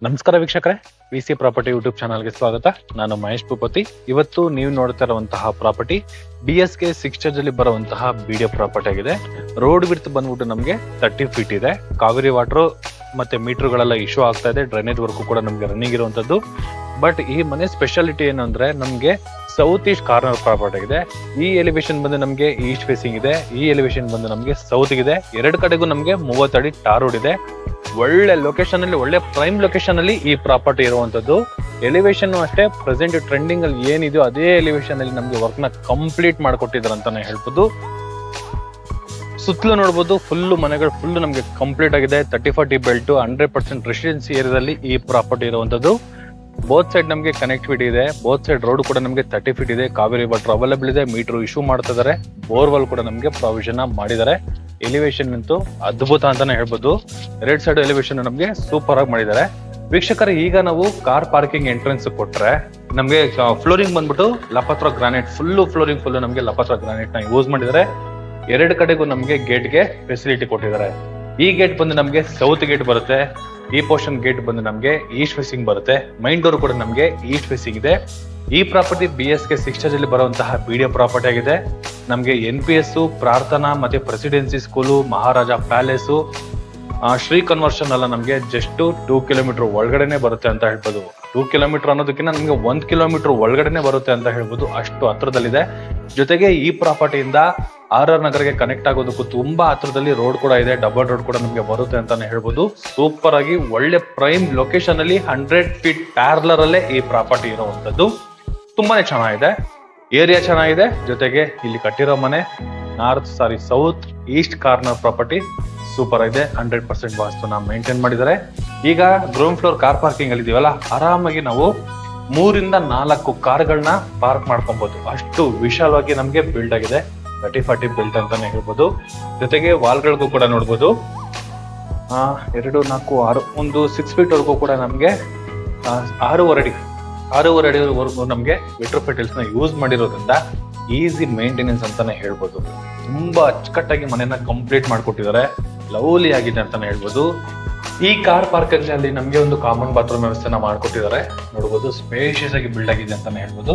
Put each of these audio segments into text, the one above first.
ನಮಸ್ಕಾರ ವೀಕ್ಷಕರೇ, VC. Property YouTube ಚಾನಲ್ಗೆ ಸ್ವಾಗತ. ನಾನು ಮಹೇಶ್ ಭೂಪತಿ. ಇವತ್ತು ನೀವು ನೋಡ್ತಾ ಇರುವಂತಹ ಪ್ರಾಪರ್ಟಿ BSK 6 ಸ್ಟೇಜ್ ಅಲ್ಲಿ ಬರುವಂತಹ BDO ಪ್ರಾಪರ್ಟಿ ಆಗಿದೆ. ರೋಡ್ ವಿಡ್ತ್ ಬಂದ್ಬಿಟ್ಟು ನಮಗೆ 30 ಫೀಟ್ ಇದೆ. ಕಾವೇರಿ ವಾಟರ್ ಮತ್ತೆ ಮೀಟರ್ಗಳೆಲ್ಲ ಇಶ್ಯೂ ಆಗ್ತಾ ಇದೆ. ಡ್ರೈನೇಜ್ ವರ್ಕ್ ಕೂಡ ನಮಗೆ ರನ್ನಿಂಗ್ ಇರುವಂತದ್ದು. ಬಟ್ ಈ ಮನೆ ಸ್ಪೆಷಾಲಿಟಿ ಏನು ಅಂದ್ರೆ ನಮಗೆ ಸೌತ್ ಈಸ್ಟ್ ಕಾರ್ನರ್ ಪ್ರಾಪರ್ಟಿ ಆಗಿದೆ. ಈ ಎಲಿವೇಶನ್ ಬಂದು ನಮಗೆ ಈಸ್ಟ್ ಫೇಸಿಂಗ್ ಇದೆ, ಈ ಎಲಿವೇಶನ್ ಬಂದು ನಮಗೆ ಸೌತ್ ಇದೆ. ಎರಡು ಕಡೆಗೂ ನಮಗೆ 30 ಅಡಿ ಟಾರ್ ರೋಡ್ ಇದೆ. ಒಳ್ಳೆ ಲೊಕೇಶನ್ ಅಲ್ಲಿ, ಒಳ್ಳೆ ಪ್ರೈಮ್ ಲೊಕೇಶನ್ ಅಲ್ಲಿ ಈ ಪ್ರಾಪರ್ಟಿ ಇರುವಂತದ್ದು. ಎಲಿವೇಶನ್ ಅಷ್ಟೇ ಪ್ರೆಸೆಂಟ್ ಟ್ರೆಂಡಿಂಗ್ ಅಲ್ಲಿ ಏನಿದೆಯೋ ಅದೇ ಎಲಿವೇಶನ್ ಅಲ್ಲಿ ನಮಗೆ ವರ್ಕ್ ನ ಕಂಪ್ಲೀಟ್ ಮಾಡ್ಕೊಟ್ಟಿದ್ದಾರೆ ಅಂತಾನೆ ಹೇಳ್ಬೋದು. ಸುತ್ತಲೂ ನೋಡ್ಬೋದು, ಫುಲ್ ಮನೆಗಳು ಫುಲ್ ನಮಗೆ ಕಂಪ್ಲೀಟ್ ಆಗಿದೆ. 30-40 ಬೆಲ್ಟ್ 100% ರೆಸಿಡೆನ್ಸಿ ಏರಿಯಾದಲ್ಲಿ ಈ ಪ್ರಾಪರ್ಟಿ ಇರುವಂತದ್ದು. ಬೋತ್ ಸೈಡ್ ನಮಗೆ ಕನೆಕ್ಟಿವಿಟಿ ಇದೆ. ಬೋತ್ ಸೈಡ್ ರೋಡ್ ಕೂಡ ನಮಗೆ 30 ಫೀಟ್ ಇದೆ. ಕಾವೇರಿ ವಾಟರ್ ಅವೈಲೇಬಲ್ ಇದೆ. ಮೀಟರ್ ಇಶ್ಯೂ ಮಾಡ್ತಾ ಇದಾರೆ. ಬೋರ್ವೆಲ್ ಕೂಡ ನಮಗೆ ಪ್ರಾವಿಷನ್ ಮಾಡಿದ್ದಾರೆ. ಎಲಿವೇಶನ್ ಅಂತೂ ಅದ್ಭುತ ಅಂತಾನೆ ಹೇಳ್ಬೋದು. ಎರಡ್ ಸೈಡ್ ಎಲಿವೇಶನ್ ನಮಗೆ ಸೂಪರ್ ಆಗಿ ಮಾಡಿದ್ದಾರೆ. ವೀಕ್ಷಕರ, ಈಗ ನಾವು ಕಾರ್ ಪಾರ್ಕಿಂಗ್ ಎಂಟ್ರೆನ್ಸ್ ಕೊಟ್ರೆ ನಮಗೆ ಫ್ಲೋರಿಂಗ್ ಬಂದ್ಬಿಟ್ಟು ಲಪತ್ರ ಗ್ರಾನೈಟ್, ಫ್ಲೋರಿಂಗ್ ನಮಗೆ ಲಪತ್ರ ಗ್ರಾನೈಟ್ ನ ಯೂಸ್ ಮಾಡಿದ್ದಾರೆ. ಎರಡು ಕಡೆಗೂ ನಮಗೆ ಗೇಟ್ಗೆ ಫೆಸಿಲಿಟಿ ಕೊಟ್ಟಿದ್ದಾರೆ. ಈ ಗೇಟ್ ಬಂದು ನಮಗೆ ಸೌತ್ ಗೇಟ್ ಬರುತ್ತೆ. ಈ ಪೋರ್ಷನ್ ಗೇಟ್ ಬಂದು ನಮಗೆ ಈಸ್ಟ್ ಫೇಸಿಂಗ್ ಬರುತ್ತೆ. ಮೈನ್ ಡೋರ್ ಕೂಡ ನಮಗೆ ಈಸ್ಟ್ ಫೇಸಿಂಗ್ ಇದೆ. ಈ ಪ್ರಾಪರ್ಟಿ BSK 6 ಸ್ಟೇಜ್ ಅಲ್ಲಿ ಬರುವಂತಹ BDO ಪ್ರಾಪರ್ಟಿ ಆಗಿದೆ. ನಮಗೆ NPS, ಪ್ರಾರ್ಥನಾ ಮತ್ತೆ ಪ್ರೆಸಿಡೆನ್ಸಿ ಸ್ಕೂಲು, ಮಹಾರಾಜ ಪ್ಯಾಲೇಸು, ಶ್ರೀ ಕನ್ವರ್ಷನ್ ಎಲ್ಲ ನಮಗೆ ಜಸ್ಟ್ 2 ಕಿಲೋಮೀಟರ್ ಒಳಗಡೆನೆ ಬರುತ್ತೆ ಅಂತ ಹೇಳ್ಬೋದು. 2 ಕಿಲೋಮೀಟರ್ ಅನ್ನೋದಕ್ಕಿಂತ ನಮಗೆ 1 ಕಿಲೋಮೀಟರ್ ಒಳಗಡೆನೆ ಬರುತ್ತೆ ಅಂತ ಹೇಳ್ಬೋದು. ಅಷ್ಟು ಹತ್ರದಲ್ಲಿದೆ. ಜೊತೆಗೆ ಈ ಪ್ರಾಪರ್ಟಿಯಿಂದ RR ನಗರಕ್ಕೆ ಕನೆಕ್ಟ್ ಆಗೋದಕ್ಕೂ ತುಂಬಾ ಹತ್ರದಲ್ಲಿ ರೋಡ್ ಕೂಡ ಇದೆ. ಡಬಲ್ ರೋಡ್ ಕೂಡ ನಮಗೆ ಬರುತ್ತೆ ಅಂತಾನೆ ಹೇಳ್ಬೋದು. ಸೂಪರ್ ಆಗಿ ಒಳ್ಳೆ ಪ್ರೈಮ್ ಲೊಕೇಶನ್ ಅಲ್ಲಿ 100 ಫೀಟ್ ಪ್ಯಾರಲರ್ ಅಲ್ಲೇ ಈ ಪ್ರಾಪರ್ಟಿ ಇರುವಂತದ್ದು. ತುಂಬಾನೇ ಚೆನ್ನಾಗಿದೆ. ಏರಿಯಾ ಚೆನ್ನಾಗಿದೆ. ಜೊತೆಗೆ ಇಲ್ಲಿ ಕಟ್ಟಿರೋ ಮನೆ south East corner property super ಆಗಿದೆ. 100% ವಾಸ್ತುನ ಮೇಂಟೈನ್ ಮಾಡಿದ್ದಾರೆ. ಈಗ ಗ್ರೌಂಡ್ ಫ್ಲೋರ್ ಕಾರ್ ಪಾರ್ಕಿಂಗ್ ಅಲ್ಲಿ ಇದೀವಲ್ಲ, ಆರಾಮಾಗಿ ನಾವು 3-4 ಕಾರ್ಗಳನ್ನ ಪಾರ್ಕ್ ಮಾಡ್ಕೊಬಹುದು. ಅಷ್ಟು ವಿಶಾಲವಾಗಿ ನಮ್ಗೆ ಬಿಲ್ಡ್ ಆಗಿದೆ. 30-40 ಬಿಲ್ಟ್ ಅಂತಾನೆ ಹೇಳ್ಬೋದು. ಜೊತೆಗೆ ವಾಲ್ಗಳಿಗೂ ಕೂಡ ನೋಡ್ಬೋದು 2, 4, 6 ಒಂದು 6 ಫೀಟ್ ವರ್ಗೂ ಕೂಡ ನಮ್ಗೆ 6.5 ಅಡಿವರೆಗೂ ನಮ್ಗೆ ವೆಟ್ರೋಫಿಟಲ್ಸ್ ನ ಯೂಸ್ ಮಾಡಿರೋದ್ರಿಂದ ಈಸಿ ಮೇಂಟೆನೆನ್ಸ್ ಅಂತಾನೆ ಹೇಳ್ಬೋದು. ತುಂಬಾ ಅಚ್ಚುಕಟ್ಟಾಗಿ ಮನೆಯನ್ನ ಕಂಪ್ಲೀಟ್ ಮಾಡ್ಕೊಟ್ಟಿದ್ದಾರೆ. ಲವ್ಲಿ ಆಗಿದೆ ಅಂತಾನೆ ಹೇಳ್ಬೋದು. ಈ ಕಾರ್ ಪಾರ್ಕಿಂಗ್ ಅಲ್ಲಿ ನಮ್ಗೆ ಒಂದು ಕಾಮನ್ ಬಾತ್ರೂಮ್ ವ್ಯವಸ್ಥೆನ ಮಾಡ್ಕೊಟ್ಟಿದ್ದಾರೆ. ನೋಡ್ಬೋದು, ಸ್ಪೇಷಿಯಸ್ ಆಗಿ ಬಿಲ್ಡ್ ಆಗಿದೆ ಅಂತಾನೆ ಹೇಳ್ಬೋದು.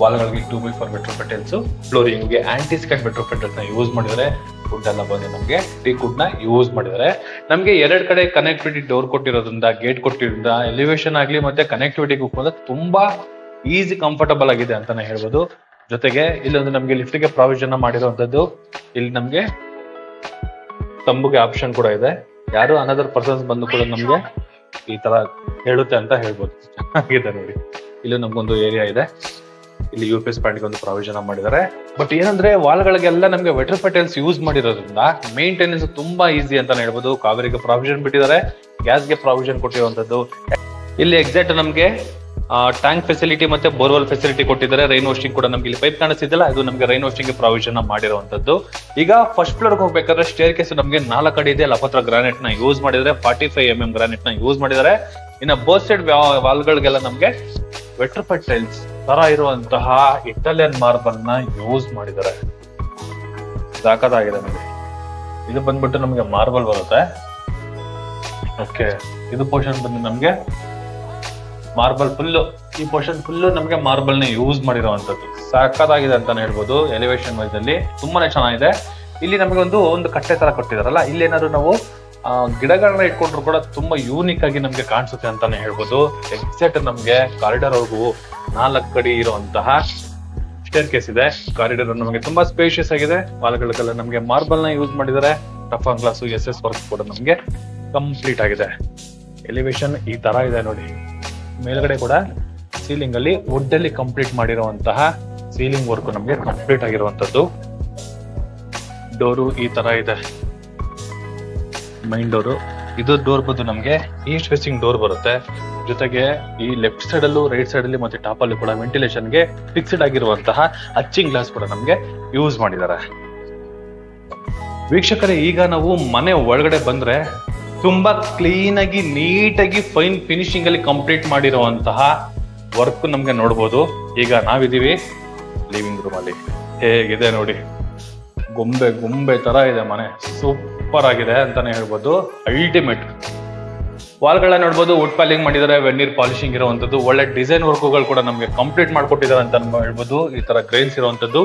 ವಾಲ್ಗಳಿಗೆ 2x4 ವೆಟ್ರೋಫಿಟಲ್ಸ್, ಫ್ಲೋರಿಂಗ್ಗೆ ಆಂಟಿಸ್ಕಟ್ ವೆಟ್ರೋಫಿಟಲ್ಸ್ ನ ಯೂಸ್ ಮಾಡಿದ್ದಾರೆ. ಫುಡ್ ಎಲ್ಲ ಬಂದು ನಮ್ಗೆ ಟೀ ಕುಡ್ ನ ಯೂಸ್ ಮಾಡಿದ್ದಾರೆ. ನಮ್ಗೆ ಎರಡು ಕಡೆ ಕನೆಕ್ಟಿವಿಟಿ ಡೋರ್ ಕೊಟ್ಟಿರೋದ್ರಿಂದ, ಗೇಟ್ ಕೊಟ್ಟಿರೋದ್ರಿಂದ ಎಲಿವೇಶನ್ ಆಗ್ಲಿ ಮತ್ತೆ ಕನೆಕ್ಟಿವಿಟಿಗೂ ಕೂಡ ತುಂಬಾ ಈಸಿ ಕಂಫರ್ಟಬಲ್ ಆಗಿದೆ ಅಂತಾನೆ ಹೇಳ್ಬೋದು. ಜೊತೆಗೆ ಇಲ್ಲೊಂದು ನಮ್ಗೆ ಲಿಫ್ಟ್ ಗೆ ಪ್ರಾವಿಷನ್ ಮಾಡಿರುವಂತದ್ದು. ಇಲ್ಲಿ ನಮ್ಗೆ ತಂಬುಗೆ ಆಪ್ಷನ್ ಕೂಡ ಇದೆ. ಯಾರು ಅನದರ್ ಪರ್ಸನ್ಸ್ ಬಂದು ಕೂಡ ನಮ್ಗೆ ಈ ತರ ಹೇಳುತ್ತೆ ಅಂತ ಹೇಳ್ಬೋದು. ಚೆನ್ನಾಗಿದೆ ನೋಡಿ. ಇಲ್ಲಿ ನಮ್ಗೊಂದು ಏರಿಯಾ ಇದೆ. ಇಲ್ಲಿ UPS ಪಾಯಿಂಟ್ ಒಂದು ಪ್ರಾವಿಷನ್ ಮಾಡಿದ್ದಾರೆ. ಬಟ್ ಏನಂದ್ರೆ ವಾಲ್ಗಳಿಗೆಲ್ಲ ನಮ್ಗೆ ವೆಟ್ರೋಫಿಟಲ್ಸ್ ಯೂಸ್ ಮಾಡಿರೋದ್ರಿಂದ ಮೇಂಟೆನೆನ್ಸ್ ತುಂಬಾ ಈಸಿ ಅಂತಾನೆ ಹೇಳ್ಬೋದು. ಕಾವೇರಿಗೆ ಪ್ರಾವಿಷನ್ ಬಿಟ್ಟಿದ್ದಾರೆ. ಗ್ಯಾಸ್ಗೆ ಪ್ರಾವಿಷನ್ ಕೊಟ್ಟಿರುವಂತದ್ದು. ಇಲ್ಲಿ ಎಕ್ಸಾಕ್ಟ್ ನಮ್ಗೆ ಟ್ಯಾಂಕ್ ಫೆಸಿಲಿಟಿ ಮತ್ತೆ ಬೋರ್ವೆಲ್ ಫೆಸಿಲಿಟಿ ಕೊಟ್ಟಿದ್ದಾರೆ. ರೈನ್ ವಾಷಿಂಗ್ ಕೂಡ ನಮ್ಗೆ ಇಲ್ಲಿ ಪೈಪ್ ಕಾಣಿಸ್ತಿದ್ದಲ್ಲ, ಅದು ನಮ್ಗೆ ರೈನ್ ವಾಷಿಂಗ್ ಪ್ರಾವಿಷನ್ ಮಾಡಿರುವಂತದ್ದು. ಈಗ ಫಸ್ಟ್ ಫ್ಲೋರ್ ಹೋಗ್ಬೇಕಾದ್ರೆ ಸ್ಟೇರ್ ಕೇಸ್ ನಮ್ಗೆ 4 ಅಡಿ ಇದೆ. ಲಪತ್ರ ಗ್ರಾನೈಟ್ ನ ಯೂಸ್ ಮಾಡಿದ್ದಾರೆ. 45 mm ಗ್ರಾನೈಟ್ ನ ಯೂಸ್ ಮಾಡಿದ್ದಾರೆ. ಇನ್ನು ಬೋತ್ ಸೈಡ್ ವಾಲ್ಗಳಿಗೆಲ್ಲ ನಮ್ಗೆ ವೆಟ್ರೋಫಿಟಲ್ಸ್ ತರ ಇರುವಂತಹ ಇಟಾಲಿಯನ್ ಮಾರ್ಬಲ್ ನ ಯೂಸ್ ಮಾಡಿದ್ದಾರೆ. ಸಾಕಾಗಿದೆ ನೋಡಿ. ಇದು ಬಂದ್ಬಿಟ್ಟು ನಮ್ಗೆ ಮಾರ್ಬಲ್ ಬರುತ್ತೆ. ಓಕೆ, ಇದು ಪೋರ್ಷನ್ ಬಂದು ನಮ್ಗೆ ಮಾರ್ಬಲ್ ಈ ಪೋರ್ಷನ್ ನಮ್ಗೆ ಮಾರ್ಬಲ್ ನ ಯೂಸ್ ಮಾಡಿರುವಂತದ್ದು. ಸಾಕಾಗಿದೆ ಅಂತಾನೆ ಹೇಳ್ಬೋದು. ಎಲಿವೇಶನ್ ವೈಸ್ ಅಲ್ಲಿ ತುಂಬಾನೇ ಚೆನ್ನಾಗಿದೆ. ಇಲ್ಲಿ ನಮಗೆ ಒಂದು ಕಟ್ಟೆ ತರ ಕೊಟ್ಟಿದಾರಲ್ಲ, ಇಲ್ಲಿ ಏನಾದ್ರು ನಾವು ಗಿಡಗಳನ್ನ ಇಟ್ಕೊಂಡ್ರು ಕೂಡ ತುಂಬಾ ಯೂನಿಕ್ ಆಗಿ ನಮ್ಗೆ ಕಾಣಿಸುತ್ತೆ ಅಂತಾನೆ ಹೇಳ್ಬೋದು. ಎಕ್ಸಾಕ್ಟ್ ನಮ್ಗೆ ಕಾರಿಡಾರ್ ವರ್ಗೂ 4 ಅಡಿ ಇರುವಂತಹ ಸ್ಟೇರ್ ಕೇಸ್ ಇದೆ. ಕಾರಿಡಾರ್ ನಮಗೆ ತುಂಬಾ ಸ್ಪೇಷಿಯಸ್ ಆಗಿದೆ. ವಾಲ್ಗಳಿಗೆಲ್ಲ ನಮ್ಗೆ ಮಾರ್ಬಲ್ ನ ಯೂಸ್ ಮಾಡಿದ್ದಾರೆ. Tough on glass SS work ಕೂಡ ನಮ್ಗೆ ಕಂಪ್ಲೀಟ್ ಆಗಿದೆ. ಎಲಿವೇಶನ್ ಈ ತರ ಇದೆ ನೋಡಿ. ಮೇಲ್ಗಡೆ ಕೂಡ ಸೀಲಿಂಗ್ ಅಲ್ಲಿ ವುಡ್ ಅಲ್ಲಿ ಕಂಪ್ಲೀಟ್ ಮಾಡಿರುವಂತಹ ಸೀಲಿಂಗ್ ವರ್ಕ್ ನಮ್ಗೆ ಕಂಪ್ಲೀಟ್ ಆಗಿರುವಂತದ್ದು. ಡೋರು ಈ ತರ ಇದೆ. Main door. ಇದು ಡೋರ್ ಬಂದು ನಮ್ಗೆ ಈಸ್ಟ್ ಫೇಸಿಂಗ್ ಡೋರ್ ಬರುತ್ತೆ. ಜೊತೆಗೆ ಈ ಲೆಫ್ಟ್ ಸೈಡ್ ಅಲ್ಲೂ ರೈಟ್ ಸೈಡ್ ಅಲ್ಲಿ ಮತ್ತೆ ಟಾಪ್ ಅಲ್ಲಿ ಕೂಡ ವೆಂಟಿಲೇಷನ್ ಗೆ ಫಿಕ್ಸ್ಡ್ ಆಗಿರುವಂತಹ ಅಚ್ಚಿಂಗ್ ಗ್ಲಾಸ್ ಕೂಡ ನಮ್ಗೆ ಯೂಸ್ ಮಾಡಿದ್ದಾರೆ. ವೀಕ್ಷಕರೇ, ಈಗ ನಾವು ಮನೆ ಒಳಗಡೆ ಬಂದ್ರೆ ತುಂಬಾ ಕ್ಲೀನ್ ಆಗಿ ನೀಟಾಗಿ ಫೈನ್ ಫಿನಿಶಿಂಗ್ ಅಲ್ಲಿ ಕಂಪ್ಲೀಟ್ ಮಾಡಿರುವಂತಹ ವರ್ಕ್ ನಮ್ಗೆ ನೋಡ್ಬೋದು. ಈಗ ನಾವಿದೀವಿ ಲಿವಿಂಗ್ ರೂಮ್ ಅಲ್ಲಿ. ಹೇಗಿದೆ ನೋಡಿ, ಗೊಂಬೆ ತರ ಇದೆ ಮನೆ. ಸೂಪರ್ ಆಗಿದೆ ಅಂತಾನೆ ಹೇಳ್ಬೋದು. ಅಲ್ಟಿಮೇಟ್ ವಾಲ್ಗಳನ್ನ ನೋಡ್ಬೋದು, ವುಡ್ ಪ್ಯಾಲಿಂಗ್ ಮಾಡಿದ್ದಾರೆ, ವೆನ್ನೀರ್ ಪಾಲಿಶಿಂಗ್ ಇರುವಂತದ್ದು, ಒಳ್ಳೆ ಡಿಸೈನ್ ವರ್ಕ್ಗಳು ಕೂಡ ನಮಗೆ ಕಂಪ್ಲೀಟ್ ಮಾಡ್ಕೊಟ್ಟಿದ್ದಾರೆ ಅಂತ ಹೇಳ್ಬೋದು. ಈ ತರ ಗ್ರೈನ್ಸ್ ಇರುವಂತದ್ದು.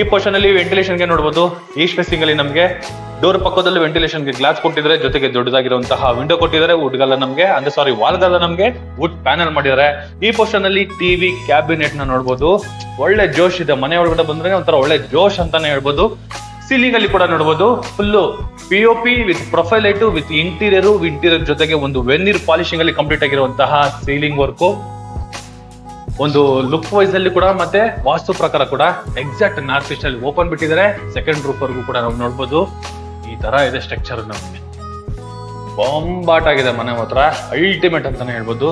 ಈ ಪೋರ್ಷನ್ ಅಲ್ಲಿ ವೆಂಟಿಲೇಷನ್ ಗೆ ನೋಡಬಹುದು, ಈಸ್ಟ್ ಫೇಸಿಂಗ್ ಅಲ್ಲಿ ನಮಗೆ ಡೋರ್ ಪಕ್ಕದಲ್ಲಿ ವೆಂಟಿಲೇಷನ್ ಗೆ ಗ್ಲಾಸ್ ಕೊಟ್ಟಿದ್ದಾರೆ, ಜೊತೆಗೆ ದೊಡ್ಡದಾಗಿರುವಂತಹ ವಿಂಡೋ ಕೊಟ್ಟಿದ್ದಾರೆ. ವುಡ್ಗೆಲ್ಲ ನಮಗೆ ವಾಲ್ಗೆಲ್ಲ ನಮಗೆ ವುಡ್ ಪ್ಯಾನಲ್ ಮಾಡಿದ್ದಾರೆ. ಈ ಪೋರ್ಷನ್ ಅಲ್ಲಿ ಟಿವಿ ಕ್ಯಾಬಿನೆಟ್ ನ ನೋಡಬಹುದು, ಒಳ್ಳೆ ಜೋಶ್ ಇದೆ. ಮನೆ ಒಳಗಡೆ ಬಂದ್ರೆ ಒಂಥರ ಒಳ್ಳೆ ಜೋಶ್ ಅಂತಾನೆ ಹೇಳ್ಬೋದು. ಸೀಲಿಂಗ್ ಅಲ್ಲಿ ಕೂಡ ನೋಡಬಹುದು, full POP with profile light with interior ಜೊತೆಗೆ ಒಂದು ವೆನ್ನೀರ್ ಪಾಲಿಶಿಂಗ್ ಅಲ್ಲಿ ಕಂಪ್ಲೀಟ್ ಆಗಿರುವಂತಹ ಸೀಲಿಂಗ್ ವರ್ಕ್. ಒಂದು ಲುಕ್ ವೈಸ್ ಅಲ್ಲಿ ಕೂಡ ಮತ್ತೆ ವಾಸ್ತು ಪ್ರಕಾರ ಕೂಡ ಎಕ್ಸಾಕ್ಟ್ ನಾರ್ತ್ ಈಸ್ಟ್ ಅಲ್ಲಿ ಓಪನ್ ಬಿಟ್ಟಿದ್ದಾರೆ. ಸೆಕೆಂಡ್ ರೂಫ್ ವರ್ಗೂ ಕೂಡ ನಾವು ನೋಡ್ಬೋದು. ಈ ತರ ಇದೆ ಸ್ಟ್ರಕ್ಚರ್. ನಮಗೆ ಬಾಂಬಾಟ್ ಆಗಿದೆ ಮನೆ ಮಾತ್ರ, ಅಲ್ಟಿಮೇಟ್ ಅಂತಾನೆ ಹೇಳ್ಬೋದು.